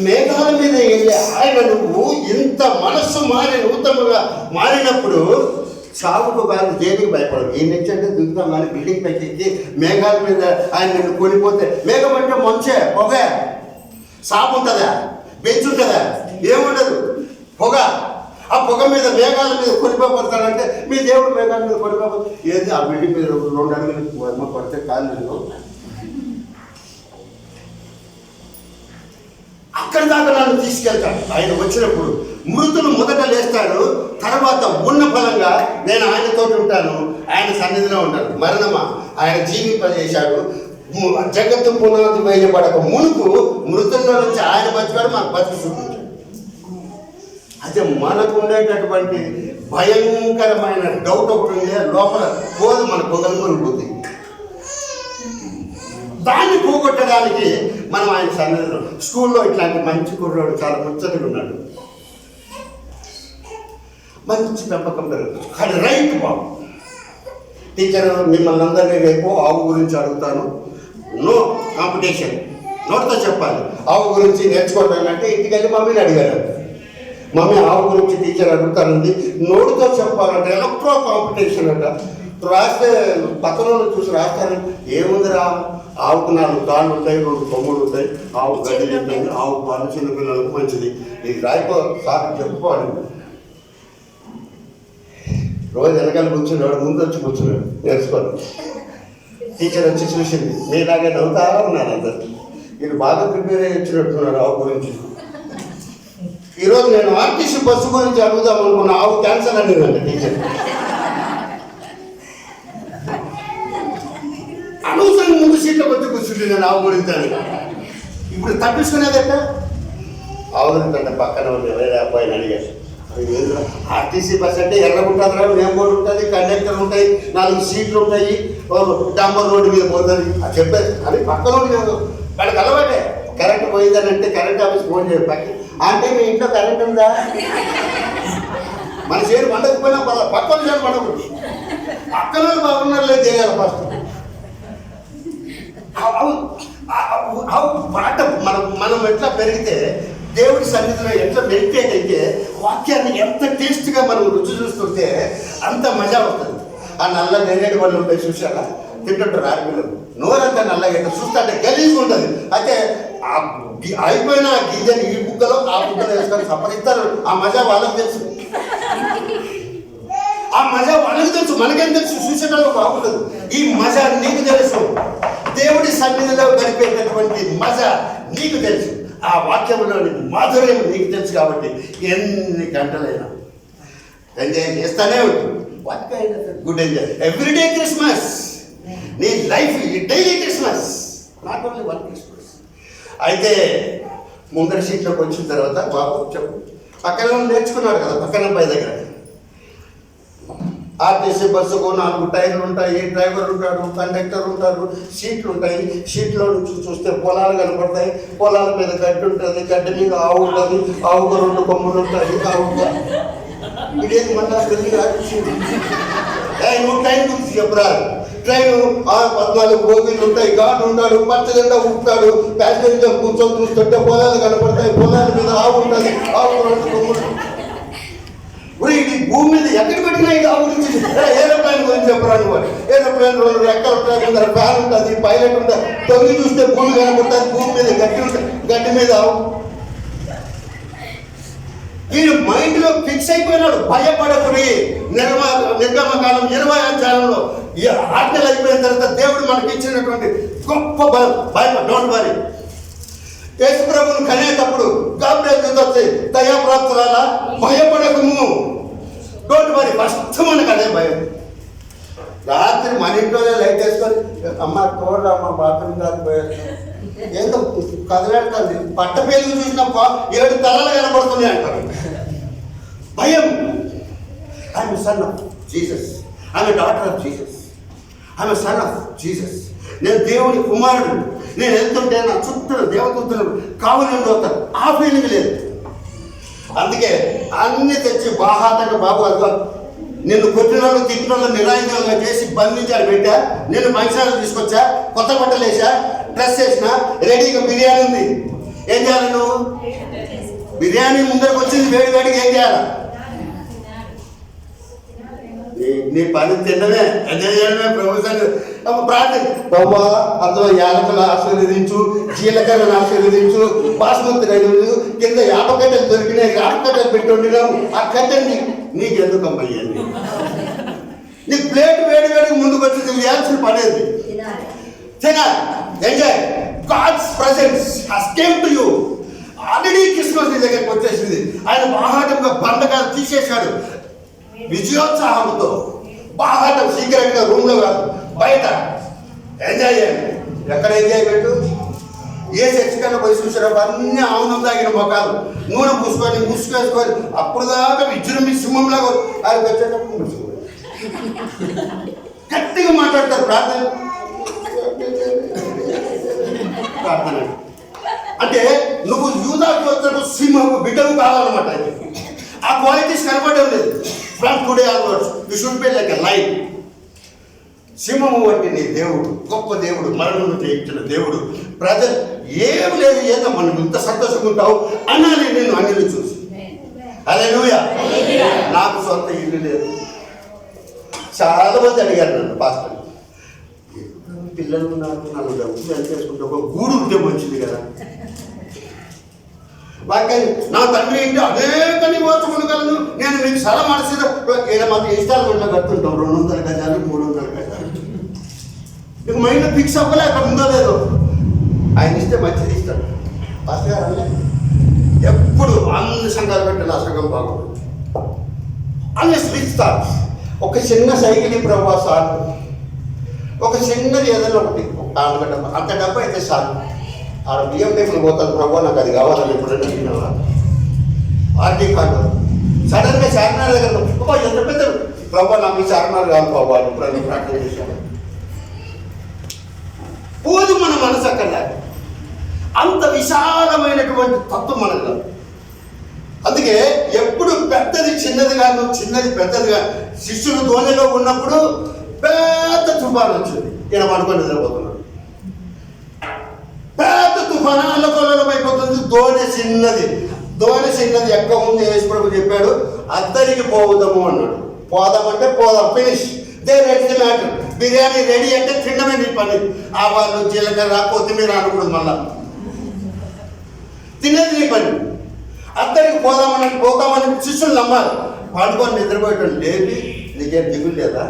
Speaker 3: మేఘాల మీద వెళ్ళి ఆయన నువ్వు ఇంత మనస్సు మారి నూతనంగా మారినప్పుడు చావుకు కాదు దేనికి భయపడవు. ఈ నుంచి అంటే దిగుతాం కానీ బిల్డింగ్ పైకి ఎక్కి మేఘాల మీద ఆయన నిన్ను కొనిపోతే, మేఘం అంటే మంచే పొగ, సాపు ఉంటుందా, బెంచ్ ఉంటుందా, ఏముండదు, పొగ. ఆ పొగ మీద మేఘాల మీద కొనిపోతాడంటే మీ దేవుడు మేఘాల మీద కొనిపోతే ఏది ఆ బిల్డింగ్ మీద 2 అడుగులు పడితే కాదు నేను అక్కడి దాకా నన్ను తీసుకెళ్తాడు ఆయన వచ్చినప్పుడు. మృతులు మొదట లేస్తాడు, తర్వాత ఉన్న ఫలంగా నేను ఆయనతో ఉంటాను, ఆయన సన్నిధిలో ఉంటాను. మరణమా, ఆయన జీవింపజేశాడు. జగత్తు పునాది వేయబడక మునుపు మృతుల్లో నుంచి ఆయన బతికాడు, మాకు బతికి చూపించాడు. అయితే మనకు ఉండేటటువంటి భయంకరమైన డౌట్ ఒకటి ఉండే, లోపల పోదు మన పొగలు బుద్ధి. దాన్ని పోగొట్టడానికి మనం ఆయన సన్నిధిలో, స్కూల్లో ఇట్లాంటి మంచి కుర్రాడు చాలా ముచ్చటగా ఉన్నాడు, మంచి పెంపకం పెరుగుతుంది, కానీ రైట్ బాబు. టీచర్ మిమ్మల్ని అందరినీ రేపు ఆవు గురించి అడుగుతాను, నో కాంపిటీషన్, నోటితో చెప్పాలి. ఆవు గురించి నేర్చుకోవటానంటే ఇంటికి వెళ్ళి మమ్మీని అడిగారు. మమ్మీ ఆవు గురించి టీచర్ అడుగుతానండి, నోటితో చెప్పాలంటే ఎలక్ట్రో కాంపిటీషన్ అంట. రాస్తే పక్కన చూసి రాస్తాను, ఏముందిరా, ఆవుకు 4 కాళ్ళు ఉంటాయి, 2 కొమ్ములు ఉంటాయి, ఆవు గడ్డి తింటుంది, ఆవు పాలు చిన్నపిల్లలకు మంచిది, ఇది రాయిపో సార్ చెప్పుకోవాలి. రోజు వెనకాల కూర్చున్నాడు, ముందు వచ్చి కూర్చున్నాడు, నేర్చుకోవాలి. టీచర్ వచ్చి చూసింది, మీలాగే నవ్వుతా ఉన్నారు అందరు, వీళ్ళు బాగా ప్రిపేర్ అయ్యి వచ్చినట్టున్నారు ఆవు గురించి. ఈరోజు నేను ఆర్టీసీ బస్సు గురించి అడుగుదాం అనుకున్న, ఆవు క్యాన్సర్ అనేదండి టీచర్. అనవసరం ముందు సీట్లో వచ్చి కూర్చుంటే నేను ఆవు గురించి అని. ఇప్పుడు తప్పించుకునేదట ఆవు గురించి అంటే పక్కన వేరే అబ్బాయిని అడిగారు, ఆర్టీసీ బస్ అంటే ఎర్రగుంటుందిరా, నేమ్ బోర్డు ఉంటుంది, కండక్టర్ ఉంటాయి, 4 సీట్లు ఉంటాయి, డాంబర్ రోడ్డు మీద పోతుంది అని చెప్పేది. అది పక్కన వాళ్ళకి అలవాటే. కరెంట్ పోయిందని అంటే కరెంట్ ఆఫీస్ ఫోన్ చేయాలి, పక్కన అంటే మీ ఇంట్లో కరెంట్ ఉందా, మన చేరు పండకపోయినా పక్కన చేరు పండకూడదు, పక్కన బాగున్నారు లేదు చేయాలి ఫస్ట్. పాట మనం ఎట్లా పెరిగితే, దేవుడి సన్నిధిలో ఎట్లా మెడిటేట్ అయితే, వాక్యాన్ని ఎంత టేస్ట్గా మనం రుచి చూస్తుంటే అంత మజా వస్తుంది. ఆ నల్ల నేరేడు వాళ్ళు ఉంటాయి చూసారా, తింటుంటారు ఆడపిల్లలు, నోరంతా నల్లగా చూస్తే అంటే గలీజ్గా ఉంటుంది. అయితే అయిపోయిన ఆ గింజని ఈ బుగ్గలో ఆ బుగ్గలో వేసుకొని సంపదిస్తారు. ఆ మజా వాళ్ళకి తెలుసు, ఆ మజా వాళ్ళకి తెలుసు, మనకేం తెలుసు, చూసేటప్పుడు బాగుంటుంది. ఈ మజా నీకు తెలుసు, దేవుడి సన్నిధిలో గడిపేటటువంటి మజా నీకు తెలుసు, ఆ వాక్యంలోని మాధుర్యం నీకు తెలుసు. కాబట్టి ఎన్ని గంటలైనా ఎంజాయ్ చేస్తానే ఉంటుంది. What kind of good enjoy, everyday Christmas, నీ life daily Christmas, not only one Christmas. అయితే ముందర సీట్లోకి వచ్చిన తర్వాత బాబు చెప్పు, పక్కన నేర్చుకున్నాడు కదా, పక్కన అబ్బాయి దగ్గర. ఆర్టీసీ బస్సుకు 4 టైర్లు ఉంటాయి, డ్రైవర్ ఉంటాడు, కండక్టర్ ఉంటారు, సీట్లు ఉంటాయి. సీట్లో నుంచి చూస్తే పొలాలు కనపడతాయి, పొలాల మీద గడ్డి ఉంటుంది, గడ్డి మీద ఆవు ఉంటుంది, ఆవుకు 2 కొమ్ములు ఉంటాయి. ఆవుగా ఇదేది మళ్ళా వెళ్ళి నువ్వు ట్రైన్ గురించి చెప్పరాదు. ట్రైన్ 14 బోగీలు ఉంటాయి, గాడు ఉంటాడు, పచ్చజెండా ఊపుతాడు, ప్యాసింజర్ కూర్చొని చూస్తుంటే పొలాలు కనపడతాయి, పొలాల మీద ఆవు ఉంటుంది, ఆవుకు 2 కొమ్ములు. ఇది భూమి మీద ఎక్కడ పెట్టినా ఇది ఆవు గురించి. ఏరోప్లేన్ గురించి చెప్పరాను వాడు, ఏరోప్లేన్ 2 రెక్కలు ఉంటాయి, ముందర ఫ్యాన్ ఉంటుంది, పైలట్ ఉంటుంది, తొంగి చూస్తే భూమి కనపడుతుంది, భూమి మీద గడ్డి ఉంటుంది, గడ్డి మీద ఆవు. వీడు మైండ్లో ఫిక్స్ అయిపోయినాడు, భయపడకుడి. నిర్గమకాండం 20వ అధ్యాయంలో ఈ ఆజ్ఞలు అయిపోయిన తర్వాత దేవుడు మనకి ఇచ్చినటువంటి గొప్ప భయం, డోంట్ వరీ. యేసు ప్రభువుని కనేటప్పుడు గాబ్రియల్ దూత వచ్చి, దయాప్రాప్తులారా భయపడకము, డోంట్ వరీ. ఫస్ట్ మనకు అదే భయం. రాత్రి మన ఇంట్లోనే లైట్ వేసుకొని, అమ్మ తోడు అమ్మ బాత్రూమ్ దాకా పోయారు, ఏందో కదలాడుతుంది, పట్ట పేరు చూసినప్ప 7 తలలు కనపడుతున్నాయి అంటారు. భయం. I'm son of Jesus, I'm daughter of Jesus, I'm son of Jesus. నేను దేవుని కుమారుడు. నేను వెళ్తుంటే నా చుట్టూ దేవదూతలు కావలి అవుతారు, ఆ ఫీలింగ్ లేదు. అందుకే అన్ని తెచ్చి బాహాటంగా బాబు అదిగో నిన్ను కొట్టిన వాళ్ళు తిట్టిన వాళ్ళు నిరాయుధంగా చేసి బంధించారు, పెట్టా, నేను మంచాలను తీసుకొచ్చా, కొత్త బట్టలు వేసా, డ్రెస్ వేసిన, రెడీగా బిర్యానీ ఉంది. ఏం చేయాలి నువ్వు? బిర్యానీ ముందరకు వచ్చింది, వేడి వేడిగా ఏం చేయాలి? నీ పని తినడమే, ఎంజాయ్ చేయడమే. ప్రభు ప్రార్థన, బాబా అందులో యాలకులు ఆశీర్వదించు, జీలకర్రను ఆశీర్వదించు, బాస్మతి రైలు కింద యాపకట్టెలు దొరికినాయి, యాపకట్టెలు పెట్టి వండినాము, ఆ కట్టెని నీకెందుకు అమ్మయ్యండి? నీ ప్లేట్ వేడి వేడికి ముందుకు వచ్చి నువ్వు చేయాల్సిన పనేది తినాలి, enjoy. God's presence has came to you. Already Christmas నీ దగ్గరికి వచ్చేసింది. ఆయన బాహాటంగా బంధకాలు తీసేశాడు. విజయోత్సాహంతో బాహాటం సీక్రెట్గా రూమ్లో కాదు, బయట ఎంజాయ్ చేయండి. ఎక్కడ ఎంజాయ్ పెట్టు? ఏ చర్చకన్నా పోయి చూసారో అన్నీ ఆవునం తాగిన మొక్కలు, నూనె పూసుకొని ముసుకేసుకొని అప్పుడు దాకా విజృంభి సింహంలాగా ఆయన వచ్చేటప్పుడు ముసుకొని గట్టిగా మాట్లాడతారు. ప్రార్థన అంటే నువ్వు యూదాకు వచ్చిన సింహము బిడ్డవు కావాలన్నమాట. ఆ క్వాలిటీస్ కనపడడం లేదు. From today onwards you should be like a line. సింహము వంటి నీ దేవుడు, గొప్ప దేవుడు, మరణం నుండి ఇచ్చిన దేవుడు. ప్రజలు ఏమి లేదు, ఏదో మనం ఇంత సంతోషంగా ఉంటావు అనాలి నేను అన్నిని చూసి. హల్లెలూయా. నాకు సొంత ఇల్లు లేదు. చాలా మంది అడిగారు నన్ను, పాస్టర్ పిల్లలు ఉన్నారు, నన్ను డబ్బులు ఎంత చేసుకుంటే ఒక గూడు ఉంటే మంచిది కదా. నా తండ్రి ఏంటి అనేకని ఓర్చుకోగలను, నేను మీకు సలహా మనసు మాకు ఇన్స్టాల్మెంట్లో కడుతుంటాం 200 గజాలు 300 గజాలు. నీకు మైండ్ ఫిక్స్ అవ్వలే అక్కడ ఉందో లేదో. ఆయన ఇస్తే మంచిది ఇస్తాడు. పాస్టర్ గారు అన్నీ ఎప్పుడు అన్ని సంఘాలు పెట్టిన ఆ సంఘం బాగుంటుంది. అన్ని స్విచ్ థాట్స్. ఒక చిన్న సైకిల్ ప్రభావ సార్, ఒక చిన్నది ఏదైనా ఒకటి ఆనగడ్డ అంత డబ్బు అయితే సార్. ఆడ బియ్యం టైపులు పోతాను ప్రభావ, నాకు అది కావాలని ఎప్పుడైనా తిన్నావా? ఆర్టీ కార్డు సడన్గా చార్మినార్ దగ్గర ఎంత పెద్ద ప్రభావ, నాకు ఈ చార్మినార్ కాదు ప్రభావ ఎప్పుడైనా ప్రార్థన చేశాను. పోదు మన మనసు అక్కడ. అంత విశాలమైనటువంటి తత్వం మనకు. అందుకే ఎప్పుడు పెద్దది చిన్నది కాదు, చిన్నది పెద్దదిగా. శిష్యులు ధోనిలో ఉన్నప్పుడు పెద్ద తుఫాను వచ్చింది, ఈయన పడుకొని నిద్రపోతున్నాడు. పెద్ద తుఫాను అల్లకొల్లం అయిపోతుంది. ధోని చిన్నది ఎక్క ఉంది. యేసుప్రభు చెప్పాడు అద్దరికి పోదాము అన్నాడు. పోదామంటే పోదాం, finish. They ready the matter. Biryani ready అంటే తినడమే నీ పని. ఆవాలు జీలకర్ర కొత్తిమీర అనకూడదు, మళ్ళా తినేది నీ పని. అద్దరికి పోతామని శిష్యులు నమ్మాలి. పండుకొని నిద్రపోయేటోళ్ళు లేపి నీకేం దిగులు లేదా?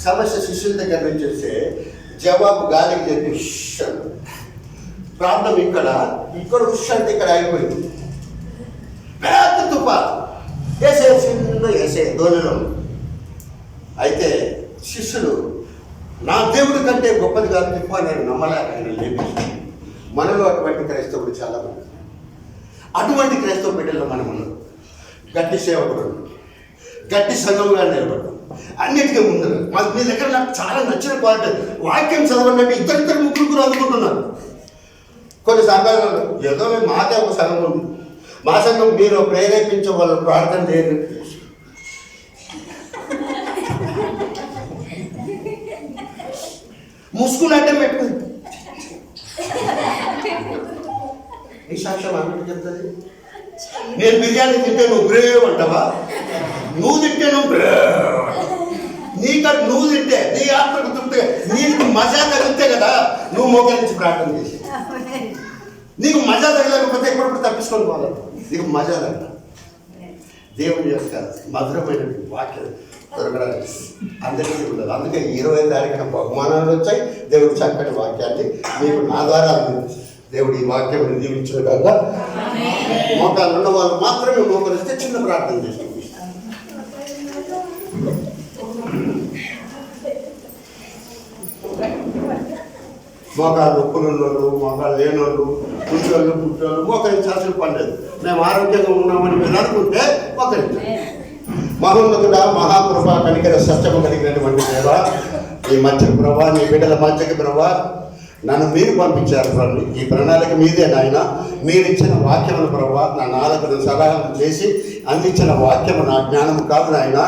Speaker 3: సమస్య శిష్యుల దగ్గర నుంచి వస్తే జవాబు గాలికి చెప్పి ప్రాబ్లం ఇక్కడ ఉష్ అంటే ఇక్కడ అయిపోయింది. పెద్ద తుఫాను వేసే ధోనిలో. అయితే శిష్యులు నా దేవుడి కంటే గొప్పది కాదు తుఫాను నేను నమ్మలేక ఆయన లేపి. మనలో అటువంటి క్రైస్తవుడు చాలా మంది. అటువంటి క్రైస్తవ బిడ్డల్లో మనం ఉన్నాం. గట్టి సేవకుడు, గట్టి సంఘంగా నిలబడ్డాం. అన్నిటికీ ముందు మీ దగ్గర నాకు చాలా నచ్చిన క్వాలిటీ, వాక్యం చదవండి. ఇద్దరు ముగ్గురు అందుకుంటున్నారు. కొన్ని సంఘాలలో ఏదో మాకే ఒక సంఘం ఉంది, మా సంఘం మీరు ప్రేరేపించే వాళ్ళు ప్రార్థన చేయండి. ముసుగులు అడ్డం పెట్టుకుంది. ఈ సాక్ష్యం అన్నట్టు చెప్తుంది. నేను బిర్యానీ తింటే నువ్వు బ్రేవ్ అంటావా? నువ్వు తింటే నువ్వు నువ్వు తింటే నీ ఆత్మకు తృప్తిగా నీకు మజా తగిలితే కదా నువ్వు మోకరించి ప్రార్థన చేసి. నీకు మజా తగలేకపోతే ఎప్పుడప్పుడు తప్పించుకొని పోవాలి. నీకు మజా తగల దేవుని యొక్క మధురమైన వాక్యం దొరకడానికి అందరికీ ఉండదు. అందుకే 20వ తారీఖున బహుమానాలు వచ్చాయి. దేవుడు చక్కటి వాక్యాన్ని మీకు నా ద్వారా దేవుడు ఈ వాక్యం దీవించిన కదా. మోకాలు ఉన్న వాళ్ళు మాత్రమే మోకరిస్తే చిన్న ప్రార్థన చేస్తాం. మోకాలు నొప్పులున్నోళ్ళు, మోకాలు లేనోళ్ళు, కూర్చోళ్ళు మోకరించాల్సిన పని లేదు. మేము ఆరోగ్యంగా ఉన్నామని మీరు అనుకుంటే మోకరించాలి. మహోన్నతుడా, మహాకృప, కనికర, సత్యము కలిగినటువంటి దేవ, ఈ మధ్యకు ప్రభా, నీ బిడ్డల మధ్యకి ప్రభా, నన్ను మీరు పంపించారు ప్రభు. ఈ ప్రణాళిక మీదే నాయన. మీరు ఇచ్చిన వాక్యమును ప్రభా నా నాలుగు సలహాలు చేసి అందించిన వాక్యము నా జ్ఞానము కాదు నాయన.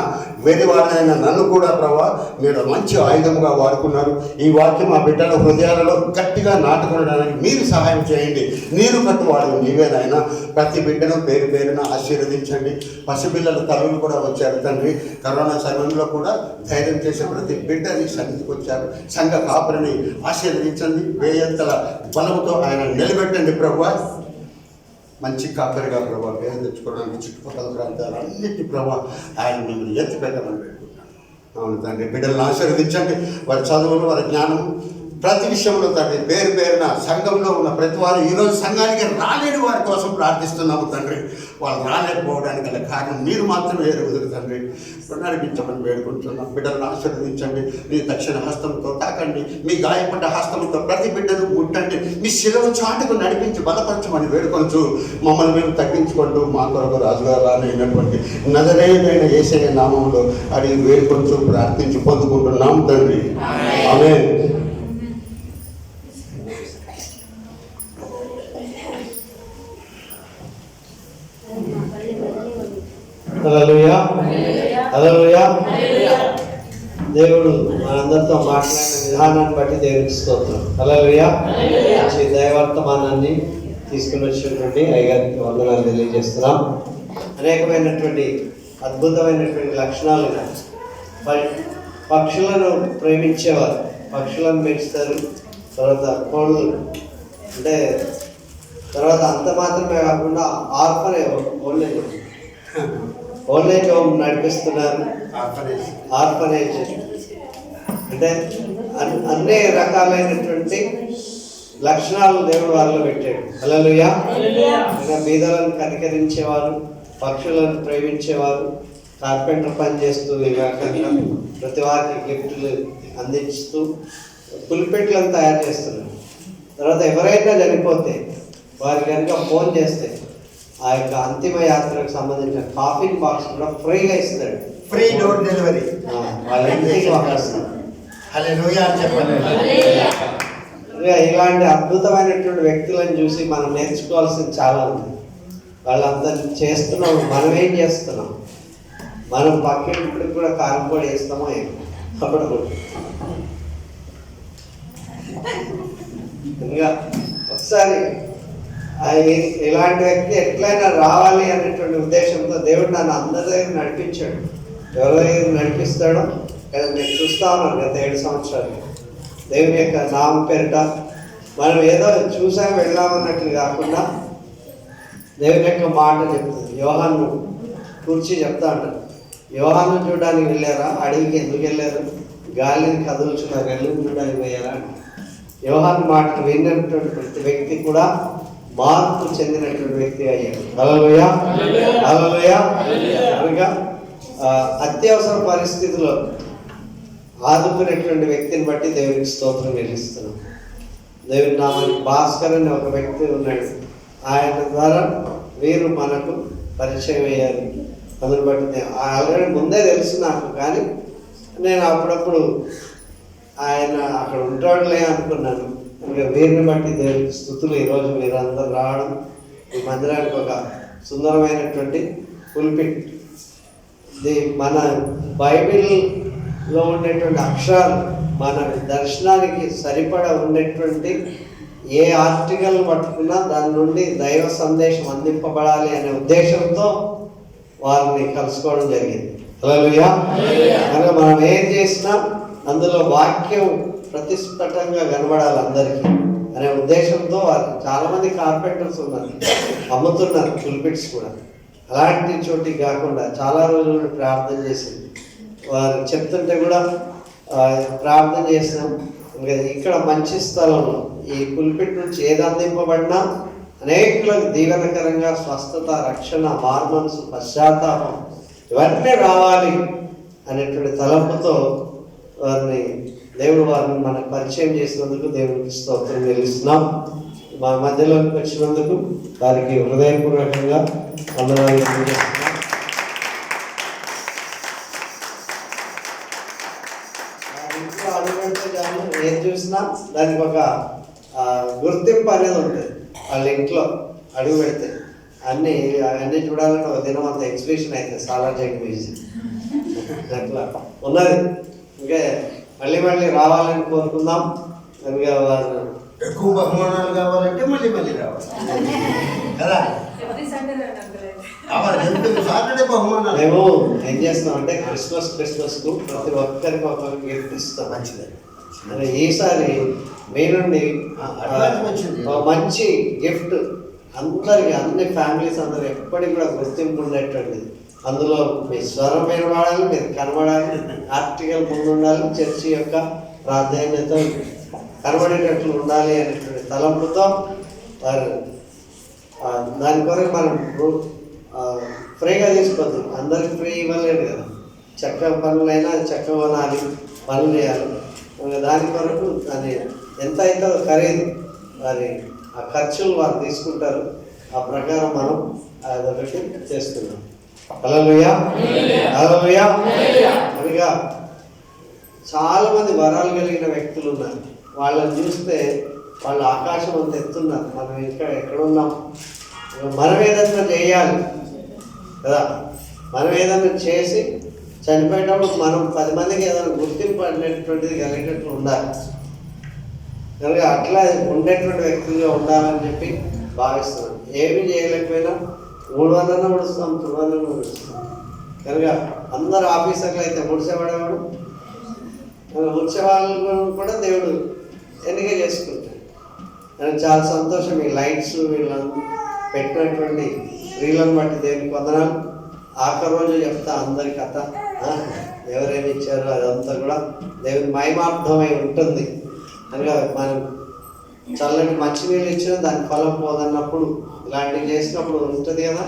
Speaker 3: వేరే వాడినైనా నన్ను కూడా ప్రభా మీరు మంచి ఆయుధంగా వాడుకున్నారు. ఈ వాక్యం ఆ బిడ్డల హృదయాలలో గట్టిగా నాటుకోవడానికి మీరు సహాయం చేయండి. నీరు కట్టువాడు నీవేనాయన. ప్రతి బిడ్డను పేరు పేరున ఆశీర్వదించండి. పసిపిల్లల తల్లులు కూడా వచ్చారు తండ్రి. కరోనా సమయంలో కూడా ధైర్యం చేసే ప్రతి బిడ్డని సన్నిధికి వచ్చారు. సంఘ కాపురిని ఆశీర్వదించండి. వేయంతల బలముతో ఆయన నిలబెట్టండి ప్రభా. మంచి కాపరిగా ప్రభావ పేరు తెచ్చుకోవడానికి చుట్టుపక్కల ప్రాంతాలు అన్నిటి ప్రభావ ఆయన మిమ్మల్ని ఎత్తి పెట్టమని పెట్టుకుంటాను. అవును తండ్రి, బిడ్డలను ఆశీర్వదించండి. వారి చదువులు, వారి జ్ఞానం
Speaker 2: ప్రతి విషయంలో తండ్రి పేరు పేరున సంఘంలో ఉన్న ప్రతి వారు ఈరోజు సంఘానికి రాలేని వారి కోసం ప్రార్థిస్తున్నాము తండ్రి. వాళ్ళు రాలేకపోవడానికి గల కారణం మీరు మాత్రమే ఎరుగుదురు తండ్రి. నడిపించమని వేడుకుంటున్నాం. బిడ్డలను ఆశీర్వదించండి. మీ దక్షిణ హస్తంతో తాకండి. మీ గాయపడ్డ హస్తంతో ప్రతి బిడ్డను ముట్టండి. మీ శిలువ చాటుకు నడిపించి బలపరచమని వేడుకొంచు మమ్మల్ని మేము తగ్గించుకుంటూ మా కొరకు రాజుగారు రానైనటువంటి నజరేయుడైన యేసయ్య నామములో అడిగి వేడుకొంచు ప్రార్థించి పొందుకుంటున్నాం తండ్రి. ఆమేన్.
Speaker 1: హల్లెలూయా, హల్లెలూయా. దేవుడు మనందరితో మాట్లాడిన విధానాన్ని బట్టి దేవునికి స్తోత్రం. హల్లెలూయా. ఈ దైవర్తమానాన్ని తీసుకుని వచ్చినటువంటి అయ్యగారికి వందనాలు తెలియజేస్తున్నాం. అనేకమైనటువంటి అద్భుతమైనటువంటి లక్షణాలు పక్షులను ప్రేమించేవారు, పక్షులను పెంచుతారు. తర్వాత కోళ్ళు, అంటే తర్వాత అంత మాత్రమే కాకుండా ఓల్డేజ్ హోమ్ నడిపిస్తున్నారు. ఆర్ఫనేజ్ అంటే అన్ని రకాలైనటువంటి లక్షణాలు దేవుడు వాళ్ళలో పెట్టాడు. హల్లెలూయా. ఇంకా బీదలను కనికరించేవారు, పక్షులను ప్రేమించేవారు, కార్పెంటర్ పని చేస్తూ కాకుండా ప్రతి వారికి గిఫ్ట్లు అందిస్తూ పులిపెట్లను తయారు చేస్తున్నారు. తర్వాత ఎవరైనా చనిపోతే వారి కనుక ఫోన్ చేస్తే ఆ యొక్క అంతిమ యాత్రకు సంబంధించిన కాఫిన్ బాక్స్ కూడా ఫ్రీగా ఇస్తాడు.
Speaker 2: ఫ్రీ డోర్ డెలివరీ
Speaker 1: వాళ్ళ ఇంటికి పంపిస్తారు.
Speaker 2: హల్లెలూయా చెప్పండి.
Speaker 1: ఇలాంటి అద్భుతమైనటువంటి వ్యక్తులను చూసి మనం నేర్చుకోవాల్సింది చాలా ఉంది. వాళ్ళంతా చేస్తున్నాం, మనం ఏం చేస్తున్నాం? మనం పక్కింటికి కూడా కారంపొడి వేస్తామో అప్పుడు ఇంకా ఒకసారి ఇలాంటి వ్యక్తి ఎట్లయినా రావాలి అనేటువంటి ఉద్దేశంతో దేవుడు నన్ను అందరి దగ్గర నడిపించాడు. ఎవరి దగ్గర నడిపిస్తాడో కదా నేను చూస్తా ఉన్నాను గత 7 సంవత్సరాలు. దేవుని యొక్క నామం పేరిట మనం ఏదో చూసాం వెళ్ళామన్నట్లు కాకుండా దేవుని యొక్క మాట చెప్తుంది. యోహాను కూర్చి చెప్తా ఉంటారు, యోహాను చూడడానికి వెళ్ళారా? అడవికి ఎందుకు వెళ్ళారు? గాలిని కదులుచున్న వెళ్ళని చూడడానికి పోయారా? యోహాను మాటలు విన్నటువంటి ప్రతి వ్యక్తి కూడా మార్పు చెందినటువంటి వ్యక్తి అయ్యాడు. హల్లెలూయా, హల్లెలూయా. కనుక అత్యవసర పరిస్థితిలో ఆదుకునేటువంటి వ్యక్తిని బట్టి దేవునికి స్తోత్రం చెల్లిస్తున్నాం. దేవుని నామానికి భాస్కర్ అని ఒక వ్యక్తి ఉన్నాడు. ఆయన ద్వారా వీరు మనకు పరిచయం అయ్యారు. అందుని బట్టి ఆల్రెడీ ముందే తెలుసు నాకు, కానీ నేను అప్పుడప్పుడు ఆయన అక్కడ ఉంటాడులే అనుకున్నాను. ఇంకా వీరిని బట్టి దేవునికి స్తుతులు. ఈరోజు మీరందరూ రావడం, ఈ మందిరానికి ఒక సుందరమైనటువంటి పుల్పిట్, ఇది మన బైబిల్లో ఉండేటువంటి అక్షరాలు మన దర్శనానికి సరిపడా ఉండేటువంటి ఏ ఆర్టికల్ పట్టుకున్నా దాని నుండి దైవ సందేశం అందింపబడాలి అనే ఉద్దేశంతో వారిని కలుసుకోవడం జరిగింది. హల్లెలూయా. కనుక మనం ఏం చేసినా అందులో వాక్యం ప్రతిస్ఫుటంగా కనబడాలి అందరికీ అనే ఉద్దేశంతో వారు చాలామంది కార్పెంటర్స్ ఉన్నారు, అమ్ముతున్నారు పుల్పిట్స్ కూడా. అలాంటి చోటికి కాకుండా చాలా రోజులు ప్రార్థన చేసింది. వారు చెప్తుంటే కూడా ప్రార్థన చేసినాం. ఇంకా ఇక్కడ మంచి స్థలంలో ఈ పుల్పిట్ నుంచి ఏది అందింపబడినా అనేకులకు దీవెనకరంగా స్వస్థత, రక్షణ, మార్మన్స్, పశ్చాత్తాపం ఇవన్నీ రావాలి అనేటువంటి తలంపుతో వారిని మనకు పరిచయం చేసినందుకు దేవునికి స్తోత్రం చెల్లిస్తున్నాం. మా మధ్యలోకి వచ్చినందుకు వారికి హృదయపూర్వకంగా వందనాలు తెలియజేస్తున్నాం. ఇంట్లో అడుగుపెడితే చాలు, ఏం చూసినా దానికి ఒక గుర్తింపు అనేది ఉంటుంది. వాళ్ళ ఇంట్లో అడుగు పెడితే అన్నీ చూడాలంటే ఒక దినం అంత ఎగ్జిబిషన్ అయితే సాలార్జంగ్ మ్యూజియం అట్లా ఉన్నది. ఇంకా మళ్ళీ రావాలని కోరుకుందాం. కనుక వారు
Speaker 2: ఎక్కువ బహుమానాలు కావాలంటే మళ్ళీ రావాలి కదా. సాటర్డే బహుమానాలు
Speaker 1: మేము ఏం చేస్తున్నాం అంటే క్రిస్మస్కు ప్రతి ఒక్కరికి ఒక గిఫ్ట్ ఇస్తాం. మంచిది. అంటే ఈసారి మీ నుండి మంచి గిఫ్ట్ అందరికి, అన్ని ఫ్యామిలీస్ అందరూ ఎప్పటికి కూడా గుర్తింపు ఉండేటువంటిది. అందులో మీ స్వరం వినబడాలి, మీరు కనబడాలి, ఆర్టికల్ ముందు ఉండాలి, చర్చి యొక్క ప్రాధాన్యత కనబడేటట్లు ఉండాలి అనేటువంటి తలంపుతో వారు దాని కొరకు మనం ఫ్రీగా తీసుకోవద్దు. అందరికి ఫ్రీ ఇవ్వలేదు కదా. చక్కగా పనులైనా చక్కగా కొనాలి, పనులు చేయాలి. దాని కొరకు దాని ఎంత అవుతుందో ఖరీదు వారి ఆ ఖర్చులు వారు తీసుకుంటారు. ఆ ప్రకారం మనం అదొకటి చేస్తున్నాం. హల్లెలూయా, హల్లెలూయా. అనగా చాలామంది వరాలు కలిగిన వ్యక్తులు ఉన్నారు. వాళ్ళని చూస్తే వాళ్ళు ఆకాశం అంత ఎత్తున్నారు. మనం ఇంకా ఎక్కడున్నాం? మనం ఏదైనా చేయాలి కదా. మనం ఏదైనా చేసి చనిపోయేటప్పుడు మనం 10 మందికి ఏదైనా గుర్తింపు అనేటువంటిది కలిగేటట్లు ఉండాలి. కనుక అట్లా ఉండేటువంటి వ్యక్తులుగా ఉండాలని చెప్పి భావిస్తున్నాం. ఏమీ చేయలేకపోయినా 300 ఉడుస్తాం, 200 ఉడుస్తాం. కనుక అందరు ఆఫీసర్లు అయితే ముడిసేవాడేవాడు, వచ్చే వాళ్ళు కూడా దేవుడు ఎన్నిక చేసుకుంటాడు. నాకు చాలా సంతోషం. ఈ లైట్స్ వీళ్ళని పెట్టినటువంటి స్త్రీలను బట్టి దేవునికి వందనాలు. ఆఖరి రోజు చెప్తా అందరి కథ, ఎవరేమి ఇచ్చారో అదంతా కూడా దేవుని మహిమార్థమై ఉంటుంది. అనగా మనం చల్లటి మంచినీళ్ళు ఇచ్చినా దాని ఫలం పోదన్నప్పుడు ఇలాంటివి చేసినప్పుడు ఉంటుంది కదా.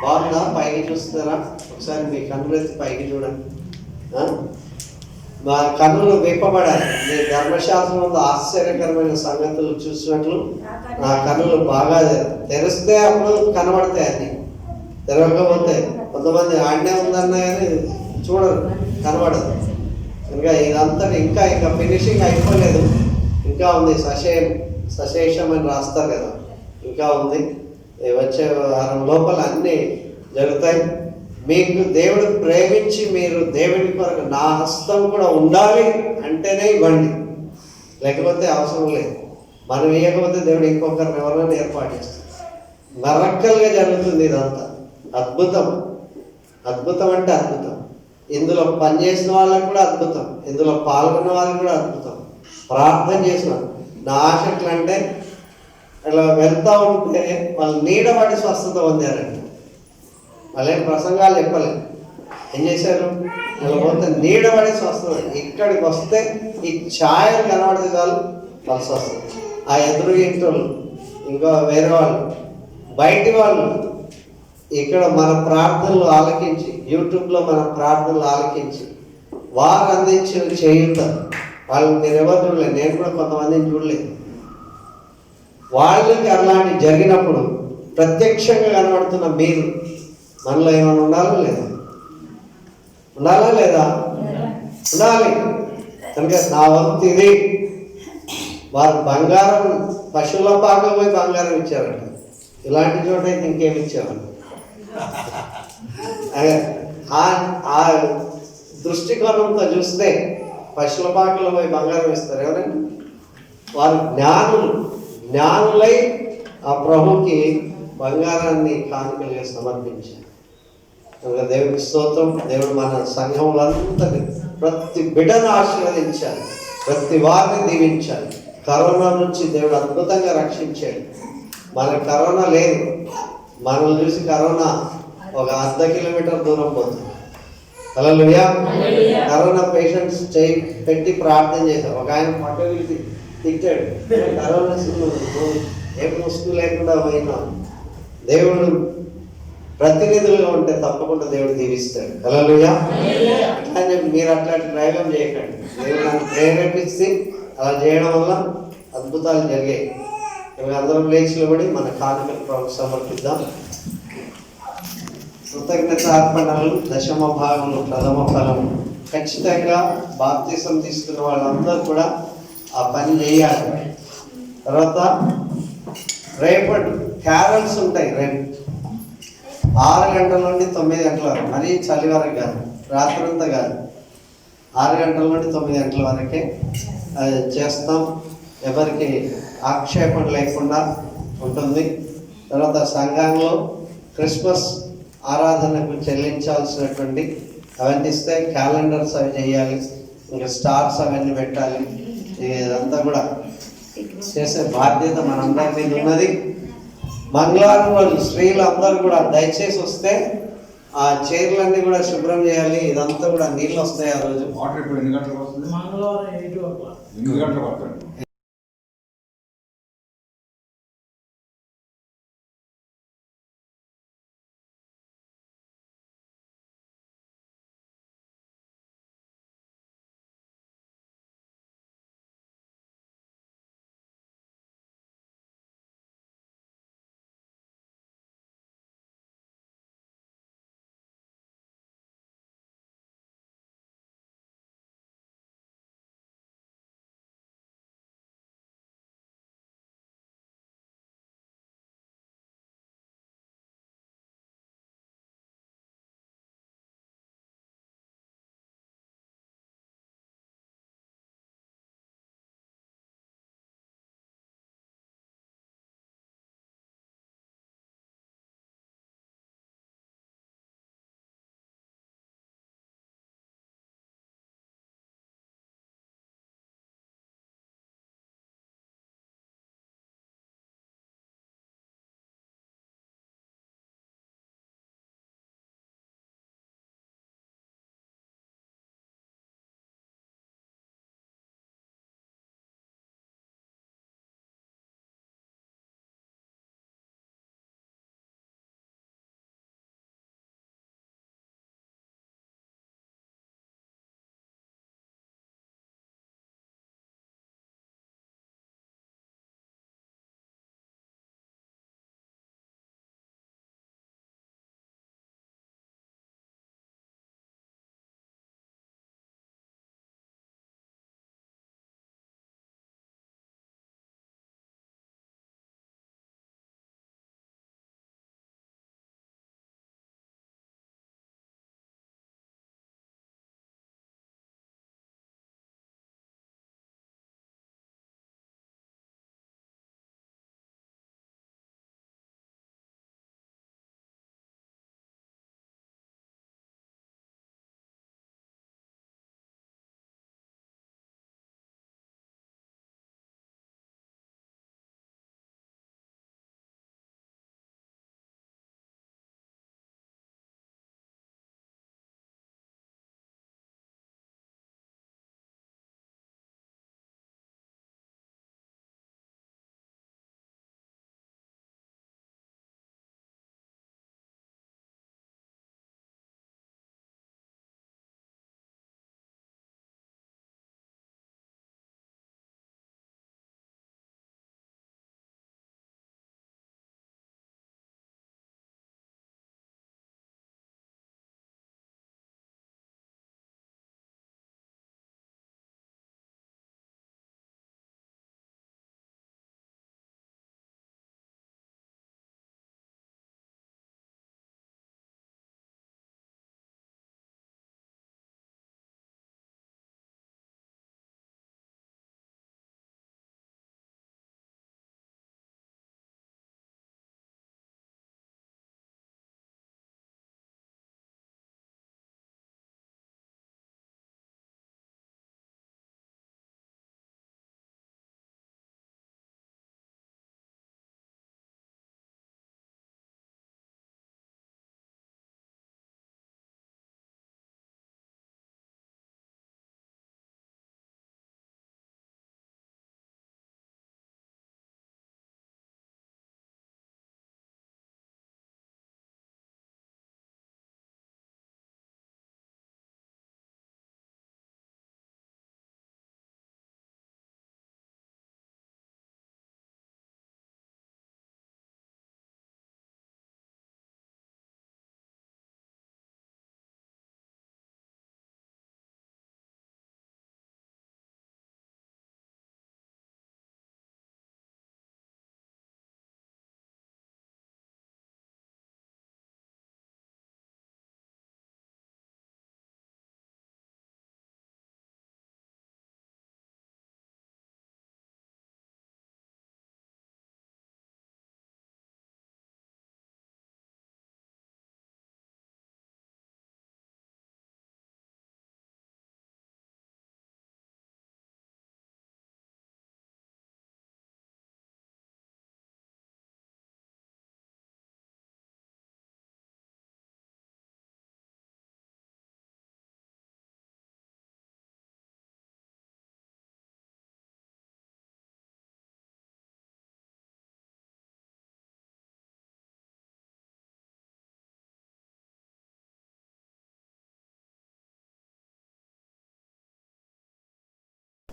Speaker 1: బాగుందా? పైకి చూస్తారా? ఒకసారి మీ కన్నులు ఎత్తి పైకి చూడండి. మా కన్నులు విప్పబడాలి. నేను ధర్మశాస్త్రంలో ఆశ్చర్యకరమైన సంగతులు చూసినట్లు నా కన్నులు బాగా తెరిస్తే అప్పుడు కనబడతాయి. అన్ని తెరవకపోతే కొంతమంది ఆడనే ఉందన్నా కానీ చూడరు, కనబడదు. ఇంకా ఇదంతా ఇంకా ఫినిషింగ్ అయిపోలేదు, ఇంకా ఉంది. సశేషం అని రాస్తారు కదా, ఇంకా ఉంది. వచ్చే వారం లోపల అన్నీ జరుగుతాయి. మీకు దేవుడు ప్రేమించి మీరు దేవుని కొరకు నా హస్తం కూడా ఉండాలి అంటేనే ఇవ్వండి, లేకపోతే అవసరం లేదు. మనం ఇవ్వకపోతే దేవుడు ఇంకొకరిని ఎవరైనా ఏర్పాటు చేస్తాడు. మరక్కలుగా జరుగుతుంది ఇదంతా. అద్భుతం, అద్భుతం అంటే అద్భుతం. ఇందులో పనిచేసిన వాళ్ళకి కూడా అద్భుతం, ఇందులో పాల్గొన్న వాళ్ళకి కూడా అద్భుతం. ప్రార్థన చేసిన నా ఆశ ఎట్లా అంటే, ఇలా వెళ్తూ ఉంటే వాళ్ళు నీడబడి స్వస్థత పొందారండి. వాళ్ళేం ప్రసంగాలు చెప్పలేదు. ఏం చేశారు? ఇలా పోతే నీడబడి స్వస్థత. ఇక్కడికి వస్తే ఈ ఛాయలు కనబడితే చాలు వాళ్ళు స్వస్థత. ఆ ఎదురు ఇంట్లో ఇంకా వేరే వాళ్ళు, బయటి వాళ్ళు ఇక్కడ మన ప్రార్థనలు ఆలకించి, యూట్యూబ్లో మన ప్రార్థనలు ఆలకించి వారు అందించిన చేయుట వాళ్ళు మీరు ఎవరు చూడలేదు. నేను కూడా కొంతమందిని చూడలేదు. వాళ్ళకి అలాంటి జరిగినప్పుడు ప్రత్యక్షంగా కనబడుతున్న మీరు మనలో ఏమైనా ఉండాలా లేదా? ఉండాలా లేదా? ఉండాలి. కనుక నా వంతు ఇది. వారు బంగారం పశువుల పాకలో పోయి బంగారం ఇచ్చారంట. ఇలాంటి చోట అయితే ఇంకేమి ఇచ్చారంట. ఆ దృష్టికోణంతో చూస్తే పశువుల పాకలో పోయి బంగారం ఇస్తారు ఎవరైనా? వారు జ్ఞానులై ఆ ప్రభుకి బంగారాన్ని కానుకలుగా సమర్పించారు. దేవుడికి స్తోత్రం. దేవుడు మన సంఘములందరినీ ప్రతి బిడ్డను ఆశీర్వదించాలి, ప్రతి వారిని దీవించాలి. కరోనా నుంచి దేవుడు అద్భుతంగా రక్షించాడు. మనకు కరోనా లేదు. మనల్ని చూసి కరోనా ఒక 1/2 కిలోమీటర్ దూరం పోతుంది. హల్లెలూయా. కరోనా పేషెంట్స్ చేయి పెట్టి ప్రార్థన చేశారు. ఒక ఆయన పక్కకి తిట్టాడు, కరోనా ఏం ముసుగు లేకుండా పోయినా. దేవుడు ప్రతినిధులుగా ఉంటే తప్పకుండా దేవుడు దీవిస్తాడు. హల్లెలూయా. అట్లా అని చెప్పి మీరు అట్లాంటి ప్రయోగం చేయకండి. దేవుడు నన్ను ప్రేరేపిస్తే అలా చేయడం వల్ల అద్భుతాలు జరిగాయి. అందరం లేచిలబడి మన కానుకలు ప్రభువుకు సమర్పిద్దాం. కృతజ్ఞత అర్పణలు, 10వ భాగంలో 1వ ఫలము. ఖచ్చితంగా బాప్తిసం తీసుకున్న వాళ్ళందరూ కూడా ఆ పని చేయాలి. తర్వాత రేపటి క్యారల్స్ ఉంటాయి. రేపు 6 గంటల నుండి 9 గంటల వరకు, మరీ చలి వరకు కాదు, రాత్రంతా కాదు, 6 గంటల నుండి 9 గంటల వరకే చేస్తాం. ఎవరికి ఆక్షేపణ లేకుండా ఉంటుంది. తర్వాత సంఘంలో క్రిస్మస్ ఆరాధనకు చెల్లించాల్సినటువంటి అవన్నీ ఇస్తే క్యాలెండర్స్ అవి చేయాలి, ఇంకా స్టార్స్ అవన్నీ పెట్టాలి. ఇదంతా కూడా చేసే బాధ్యత మనందరి మీద ఉన్నది. మంగళవారం రోజు స్త్రీలు అందరూ కూడా దయచేసి వస్తే ఆ చైర్లన్నీ కూడా శుభ్రం చేయాలి. ఇదంతా కూడా నీళ్ళు వస్తాయి ఆ రోజు.
Speaker 5: వాటర్ ఇప్పుడు ఎన్ని గంటలకు వస్తుంది?
Speaker 7: మంగళవారం 8
Speaker 5: ఎన్ని గంటలకు వస్తుంది?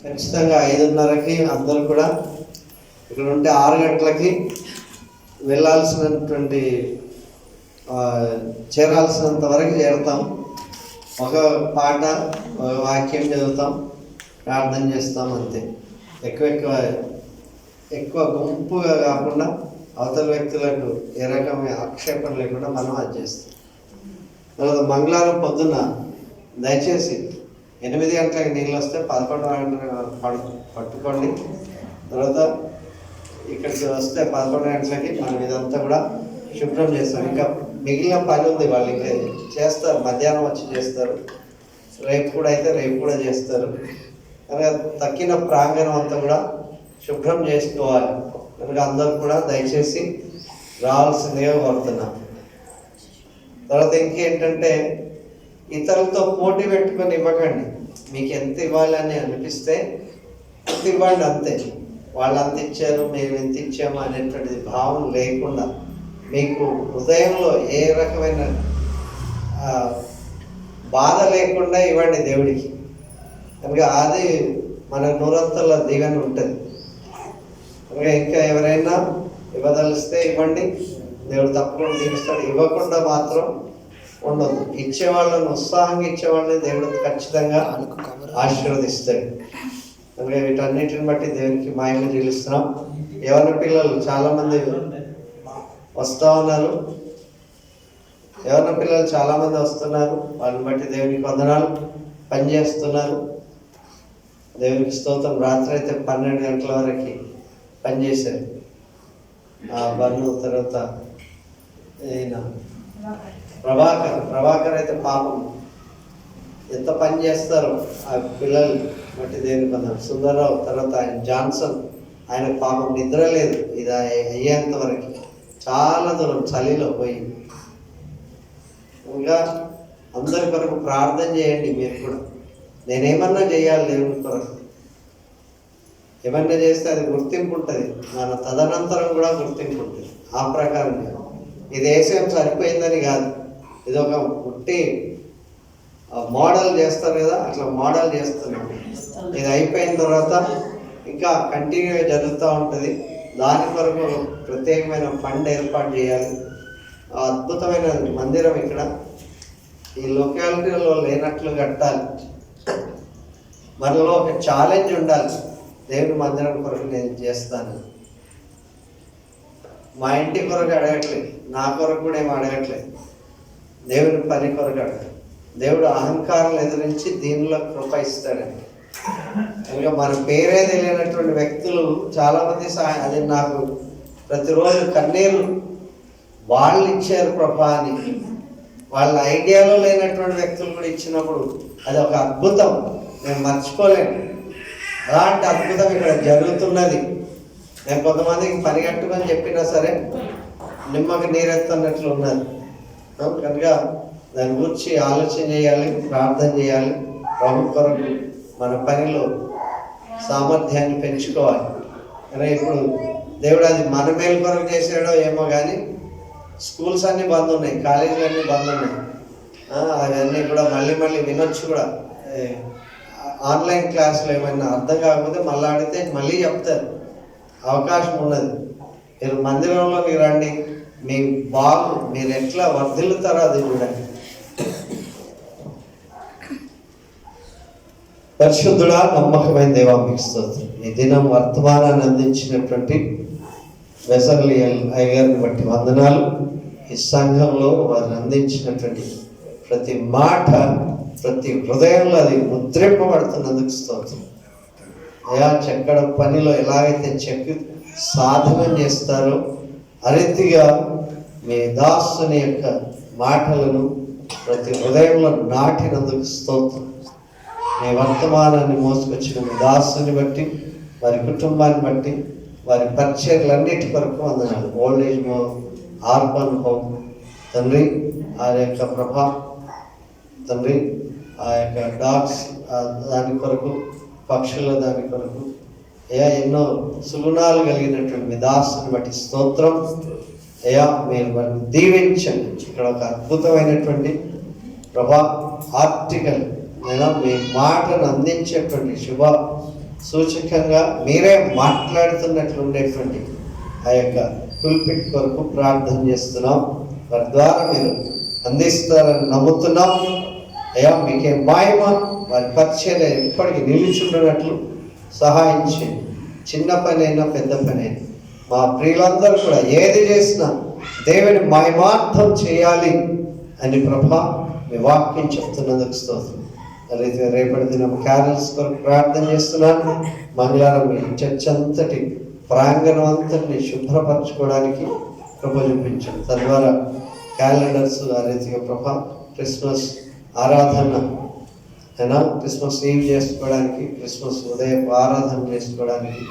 Speaker 1: ఖచ్చితంగా 5:30కి అందరూ కూడా ఇక్కడ ఉంటే 6 గంటలకి వెళ్ళాల్సినటువంటి చేరాల్సినంత వరకు చేరుతాం. ఒక పాట, ఒక వాక్యం చదువుతాం, ప్రార్థన చేస్తాం, అంతే. ఎక్కువ గుంపుగా కాకుండా అవతల వ్యక్తులకు ఏ రకమైన ఆక్షేపణ లేకుండా మనం అది చేస్తాం. తర్వాత మంగళవారం పొద్దున్న దయచేసి 8 గంటలకు నీళ్ళు వస్తే 11 గంటలకు పట్టుకోండి. తర్వాత ఇక్కడికి వస్తే 11 గంటలకి మనం ఇదంతా కూడా శుభ్రం చేస్తాం. ఇంకా మిగిలిన పని ఉంది, వాళ్ళు ఇంకా చేస్తారు, మధ్యాహ్నం వచ్చి చేస్తారు. రేపు కూడా అయితే రేపు కూడా చేస్తారు. కనుక తక్కిన ప్రాంగణం అంతా కూడా శుభ్రం చేసుకోవాలి. కనుక అందరూ కూడా దయచేసి రావాల్సిందిగా కోరుతున్నాం. తర్వాత ఇంకేంటంటే ఇతరులతో పోటీ పెట్టుకొని ఇవ్వకండి. మీకు ఎంత ఇవ్వాలని అనిపిస్తే అంత ఇవ్వండి, అంతే. వాళ్ళు అంత ఇచ్చారు, మేము ఎంత ఇచ్చాము అనేటువంటిది భావం లేకుండా మీకు హృదయంలో ఏ రకమైన బాధ లేకుండా ఇవ్వండి దేవుడికి. కనుక అది మన నూరంతల దీవెన ఉంటుంది. కనుక ఇంకా ఎవరైనా ఇవ్వదలిస్తే ఇవ్వండి, దేవుడు తప్పకుండా దీవిస్తాడు. ఇవ్వకుండా మాత్రం ఉండదు. ఇచ్చేవాళ్ళని, ఉత్సాహంగా ఇచ్చేవాళ్ళని దేవుడు ఖచ్చితంగా ఆశీర్వదిస్తాడు. కనుక వీటన్నిటిని బట్టి దేవునికి మహిమ చెల్లిస్తున్నాం. యవ్వన పిల్లలు చాలామంది వస్తూ ఉన్నారు, యవ్వన పిల్లలు చాలామంది వస్తున్నారు. వాళ్ళని బట్టి దేవునికి వందనాలు. పనిచేస్తున్నారు, దేవునికి స్తోత్రం. రాత్రి అయితే 12 గంటల వరకు పనిచేశారు. బన్ను తర్వాత ఈయన ప్రభాకర్ అయితే పాపం ఎంత పని చేస్తారో ఆ పిల్లలు బట్టి దేవునికి వందనాలు. సుందరరావు తర్వాత ఆయన జాన్సన్, ఆయన పాపం నిద్ర లేదు ఇది అయ్యేంత వరకు, చాలా దూరం చలిలో పోయి. ఇంకా అందరి కొరకు ప్రార్థన చేయండి. మీరు కూడా నేనేమన్నా చేయాలి దేవుని కొరకు, ఏమన్నా చేస్తే అది గుర్తింపు ఉంటుంది, మన తదనంతరం కూడా గుర్తింపు ఉంటుంది. ఆ ప్రకారంగా ఇది వేసేం సరిపోయిందని కాదు, ఇది ఒక పుట్టి మోడల్ చేస్తారు కదా, అట్లా మోడల్ చేస్తున్నాం. ఇది అయిపోయిన తర్వాత ఇంకా కంటిన్యూగా జరుగుతూ ఉంటుంది. దాని కొరకు ప్రత్యేకమైన ఫండ్ ఏర్పాటు చేయాలి. అద్భుతమైన మందిరం ఇక్కడ ఈ లొకాలిటీలో లేనట్లు కట్టాలి. మనలో ఒక ఛాలెంజ్ ఉండాలి, దేవుని మందిరం కొరకు నేను చేస్తాను. మా ఇంటి కొరకు అడగట్లేదు, నా కొరకు కూడా ఏమి అడగట్లేదు, దేవుని పని కొరకు అడగ. దేవుడు అహంకారం ఎదిరించి దీనిలో కృప ఇస్తాడండి. కనుక మన పేరే తెలియనటువంటి వ్యక్తులు చాలామంది అది నాకు ప్రతిరోజు కన్నీరు, వాళ్ళు ఇచ్చారు కృప అని. వాళ్ళ ఐడియాలో లేనటువంటి వ్యక్తులు కూడా ఇచ్చినప్పుడు అది ఒక అద్భుతం, నేను మర్చిపోలేను. అలాంటి అద్భుతం ఇక్కడ జరుగుతున్నది. నేను కొంతమందికి పని కట్టుకొని చెప్పినా సరే నిమ్మకి నీరెత్తన్నట్లు ఉన్నది. కనుక దాని గురించి ఆలోచన చేయాలి, ప్రార్థన చేయాలి. ప్రభు కొరకు మన పనిలో సామర్థ్యాన్ని పెంచుకోవాలి. కానీ ఇప్పుడు దేవుడు అది మన మేలు కొరకు చేసాడో ఏమో కానీ స్కూల్స్ అన్నీ బంద్ ఉన్నాయి, కాలేజీలు అన్నీ బంద్ ఉన్నాయి. అవన్నీ కూడా మళ్ళీ వినొచ్చు కూడా. ఆన్లైన్ క్లాసులు ఏమైనా అర్థం కాకపోతే మళ్ళీ అడిగితే మళ్ళీ చెప్తారు, అవకాశం ఉన్నది. మీరు మందిరంలోకి రండి, మీ బాగు మీరు ఎట్లా వర్ధిల్లుతారో అది చూడండి. పరిశుద్ధుడా, నమ్మకమైన దేవా, మీకు స్తోత్రం. ఈ దినం వర్తమానాన్ని అందించినటువంటి వెసర్లి అయ్యగారిని బట్టి వందనాలు. ఈ సంఘంలో వారిని అందించినటువంటి ప్రతి మాట, ప్రతి హృదయంలో అది ముద్రింపబడుతున్నందుకు స్తోత్రం. అయా, చెక్కడ పనిలో ఎలాగైతే చెక్కి సాధనం చేస్తారో అరీతిగా మీ దాసుని యొక్క మాటలను ప్రతి హృదయంలో నాటినందుకు స్తోత్రం. మీ వర్తమానాన్ని మోసుకొచ్చిన మీ దాసుని బట్టి, వారి కుటుంబాన్ని బట్టి, వారి పరిచర్లన్నిటి కొరకు వందనాలు. ఓల్డ్ ఏజ్ ఆర్బన్ హోమ్ తండ్రి, ఆ యొక్క ప్రభా తండ్రి, ఆ యొక్క డాగ్స్ దాని కొరకు, పక్షుల దాని కొరకు, ఎన్నో సుగుణాలు కలిగినటువంటి మీ దాసుని బట్టి స్తోత్రం. మీరు వారిని దీవించండి. ఇక్కడ ఒక అద్భుతమైనటువంటి ప్రభా ఆర్టికల్, మీ మాటను అందించేటువంటి శుభ సూచకంగా మీరే మాట్లాడుతున్నట్లు ఉండేటువంటి ఆ యొక్క పుల్పిట్ కొరకు ప్రార్థన చేస్తున్నాం. వారి ద్వారా మీరు అందిస్తారని నమ్ముతున్నాం. అయ్యా మీకే మహిమ, వారి పరిచర్య ఎప్పటికీ నిలిచుండినట్లు సహాయం చేయండి. చిన్న పని అయినా పెద్ద పని అయినా మా ప్రియులందరూ కూడా ఏది చేసినా దేవుని మహిమార్థం చేయాలి అని ప్రభా మీ వాక్యం చెప్తున్నందుకు స్తోత్రం. అలాగే రేపటి దినం క్యారల్స్ కొరకు ప్రార్థన చేస్తున్నాను. మంగళవారం మీ చర్చ్ అంతటి ప్రాంగణం అంతటిని శుభ్రపరచుకోవడానికి కృప చూపించండి. తద్వారా క్యాలెండర్స్ ఆ రీతిగా ప్రభా క్రిస్మస్ ఆరాధన అయినా క్రిస్మస్ ఈవ్ చేసుకోవడానికి, క్రిస్మస్ ఉదయం ఆరాధన చేసుకోవడానికి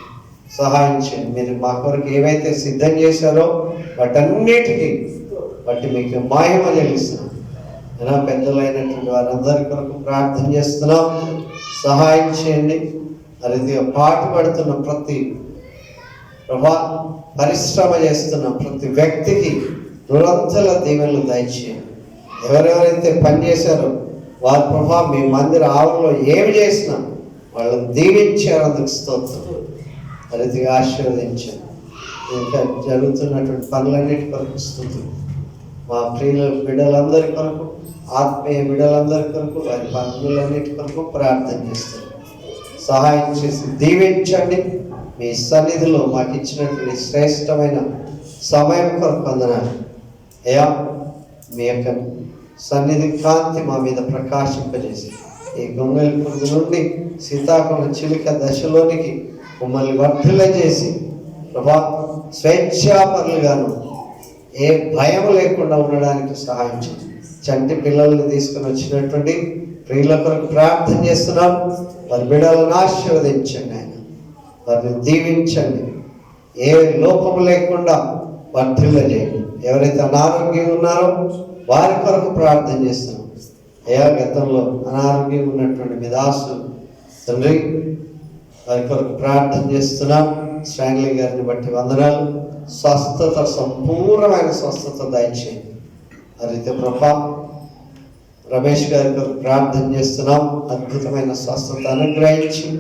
Speaker 1: సహాయం చేయండి. మీరు మా కొరకు ఏవైతే సిద్ధం చేశారో వాటన్నిటికీ బట్టి మీకు మహిమ చెల్లిస్తున్నాం. అయినా పెద్దలైనటువంటి వారందరి కొరకు ప్రార్థన చేస్తున్నాం. సహాయం చేయండి. అది పాటుపడుతున్న ప్రతి ప్రభా పరిశ్రమ చేస్తున్న ప్రతి వ్యక్తికి నిరంతర దీవెనలు దయచేయండి. ఎవరెవరైతే పనిచేశారో వారి ప్రభా మీ మందిర ఆవుల్లో ఏమి చేసినా వాళ్ళని దీవించారు. అందుకు స్తోత్రం. అది ఆశీర్వదించండి. ఇంకా జరుగుతున్నటువంటి పనులన్నిటి కొరకు స్తుతులు. మా ప్రియుల బిడ్డలందరి కొరకు, ఆత్మీయ బిడ్డలందరి కొరకు, వారి పనులన్నిటి కొరకు ప్రార్థన చేస్తారు. సహాయం చేసి దీవించండి. మీ సన్నిధిలో మాకు ఇచ్చినటువంటి శ్రేష్టమైన సమయం కొరకు వందనాలు. అయ్యా మీ యొక్క సన్నిధి కాంతి మా మీద ప్రకాశింపజేసి ఈ గొంగళి పురుగు నుండి సీతాకోణ చిలుక దశలోనికి మమ్మల్ని వర్ధుల చేసి ప్రభా స్వేచ్ఛాపరులుగాను ఏ భయం లేకుండా ఉండడానికి సహాయం చేయండి. చంటి పిల్లల్ని తీసుకుని వచ్చినటువంటి ప్రియుల కొరకు ప్రార్థన చేస్తున్నాం. వారి బిడ్డలను ఆశీర్వదించండి. ఆయన వారిని దీవించండి. ఏ లోపము లేకుండా వర్ధిల్ల చేయండి. ఎవరైతే అనారోగ్యంగా ఉన్నారో వారి కొరకు ప్రార్థన చేస్తున్నాం. అయ్యా గతంలో అనారోగ్యం ఉన్నటువంటి మీ దాసు తండ్రి వారి కొరకు ప్రార్థన చేస్తున్నాం. స్టాన్లీ గారిని బట్టి వందనాలు. స్వస్థత, సంపూర్ణమైన స్వస్థత దయచేయండి. అయితే ప్రభా రమేష్ గారి కొరకు ప్రార్థన చేస్తున్నాం. అద్భుతమైన స్వస్థత అనుగ్రహించి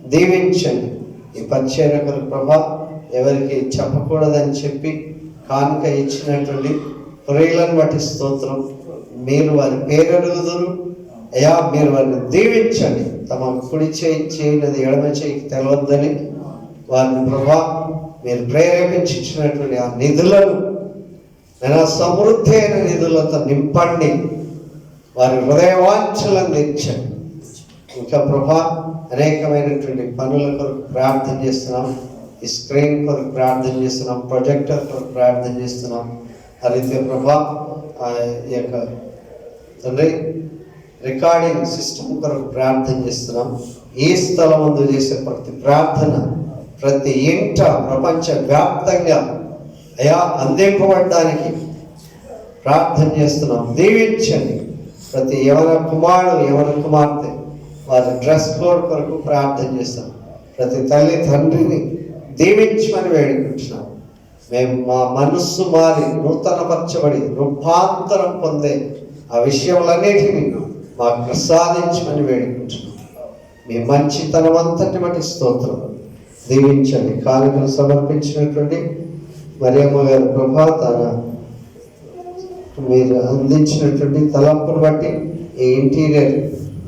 Speaker 1: దీవించండి. ఈ పరిచర్య కొరకు ప్రభా ఎవరికి చెప్పకూడదని చెప్పి కానుక ఇచ్చినటువంటి ప్రియులను బట్టి స్తోత్రం. మీరు వారి పేరు అడుగుదురు. అయ్యా మీరు వారిని దీవించండి. తమ కుడి చేయి చేయనది ఎడమ చేయికి తెలవద్దని వారిని ప్రభా మీరు ప్రేరేపించినటువంటి ఆ నిధులను నేను సమృద్ధి అయిన నిధులతో నింపండి. వారి హృదయవాంఛలను తెచ్చండి. ఇంకా ప్రభా అనేకమైనటువంటి పనుల కొరకు ప్రార్థన చేస్తున్నాం. ఈ స్క్రీన్ కొరకు ప్రార్థన చేస్తున్నాం. ప్రొజెక్టర్ కొరకు ప్రార్థన చేస్తున్నాం. అయితే ప్రభా ఈ యొక్క తండ్రి రికార్డింగ్ సిస్టమ్ కొరకు ప్రార్థన చేస్తున్నాం. ఈ స్థలం ముందు చేసే ప్రతి ప్రార్థన ప్రతి ఇంట ప్రపంచ వ్యాప్తంగా అయా అందింపబడడానికి ప్రార్థన చేస్తున్నాం. దీవించండి. ప్రతి యవన కుమారుడు, యవన కుమార్తె వారి డ్రెస్ కోడ్ కొరకు ప్రార్థన చేస్తాం. ప్రతి తల్లి తండ్రిని దీవించమని వేడుకుంటున్నాం. మేము మా మనస్సు మారి నూతనపరచబడి రూపాంతరం పొందే ఆ విషయములన్నిటినీ మాకు ప్రసాదించమని వేడుకుంటున్నాం. మీ మంచితనం అంతటి బట్టి స్తోత్రం. దీవించండి. కానుకలు సమర్పించినటువంటి మరియమ్మ గారి ప్రభా తన మీరు అందించినటువంటి తలంపును బట్టి ఈ ఇంటీరియర్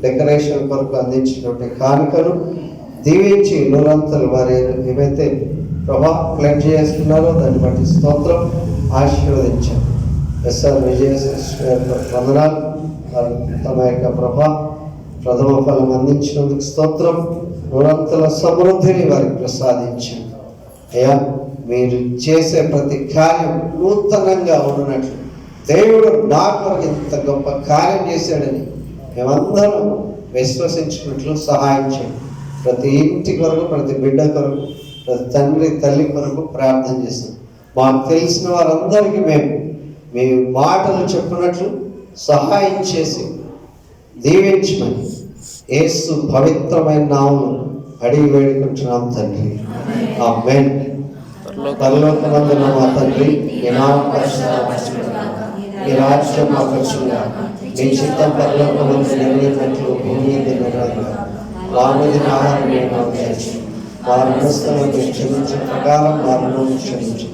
Speaker 1: డెకరేషన్ కొరకు అందించినటువంటి కానుకలు దీవించి నూరంతలు వారు ఏమైతే ప్రభా ప్లెడ్జ్ చేస్తున్నారో దాన్ని బట్టి స్తోత్రం. ఆశీర్వదించారు. ఎస్ఆర్ విజయశ్రీ వందనాలు. తమ యొక్క ప్రభా ప్రథమ ఫలం అందించినందుకు స్తోత్రం. నూరంతల సమృద్ధిని వారికి ప్రసాదించండి. అయ్యా మీరు చేసే ప్రతి కార్యం నూతనంగా ఉన్నట్లు దేవుడు నా కొరకు ఇంత గొప్ప కార్యం చేశాడని మేమందరం విశ్వసించినట్లు సహాయం చేయండి. ప్రతి ఇంటి కొరకు, ప్రతి బిడ్డ కొరకు, ప్రతి తండ్రి తల్లి కొరకు ప్రార్థన చేస్తాం. మాకు తెలిసిన వారందరికీ మేము మీ మాటలు చెప్పినట్లు సహాయం చేసి దీవించమని యేసు పవిత్రమైన నామములో అడిగి వేడుకుంటున్నాం తండ్రి. ఆమేన్. పరలోకమందున్న మా తండ్రి, మీ నామం పరిశుద్ధపరచబడుగాక. మీ రాజ్యం మాకు వచ్చుగాక. మీ చిత్తం పరలోకమందు నెరవేరినట్లు భూమి మీద నెరవేరుగాక. వారిని ఆహారం వారి మనస్థలను క్షమించిన ప్రకారం వారిని క్షమించు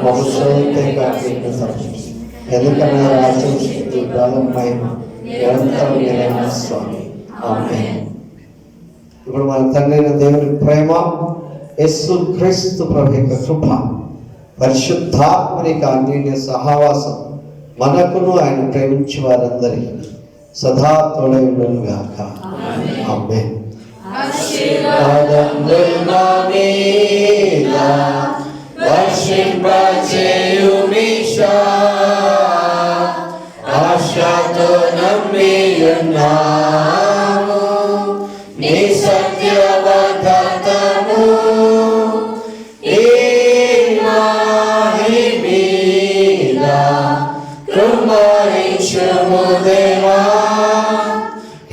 Speaker 1: మనుషులైతే కాకుండా తప్పించు ఎందుకన్నా రాజ్యం శక్తి బలం మహిమ నిరంతరం నిలైన స్వామి ఆమేన్. ఇప్పుడు మన తండ్రి దేవుని ప్రేమ యేసు క్రీస్తు ప్రభు యొక్క కృప పరిశుద్ధాత్మని అన్యోన్య సహవాసం మనకును ఆయన ప్రేమించి వారందరికీ సదా తోడై ఉండును గాక ఆమేన్.
Speaker 7: ఆశతో నమ్మియున్నాము నీ సత్యవదతము ఈ మాహి మీద కృమరించుము దేవా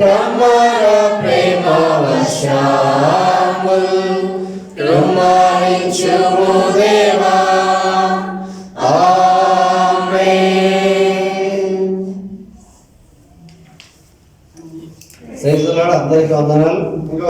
Speaker 7: కమర ప్రేమ వశము కృమరించుము దేవా
Speaker 1: అందరికీ వందనాలు.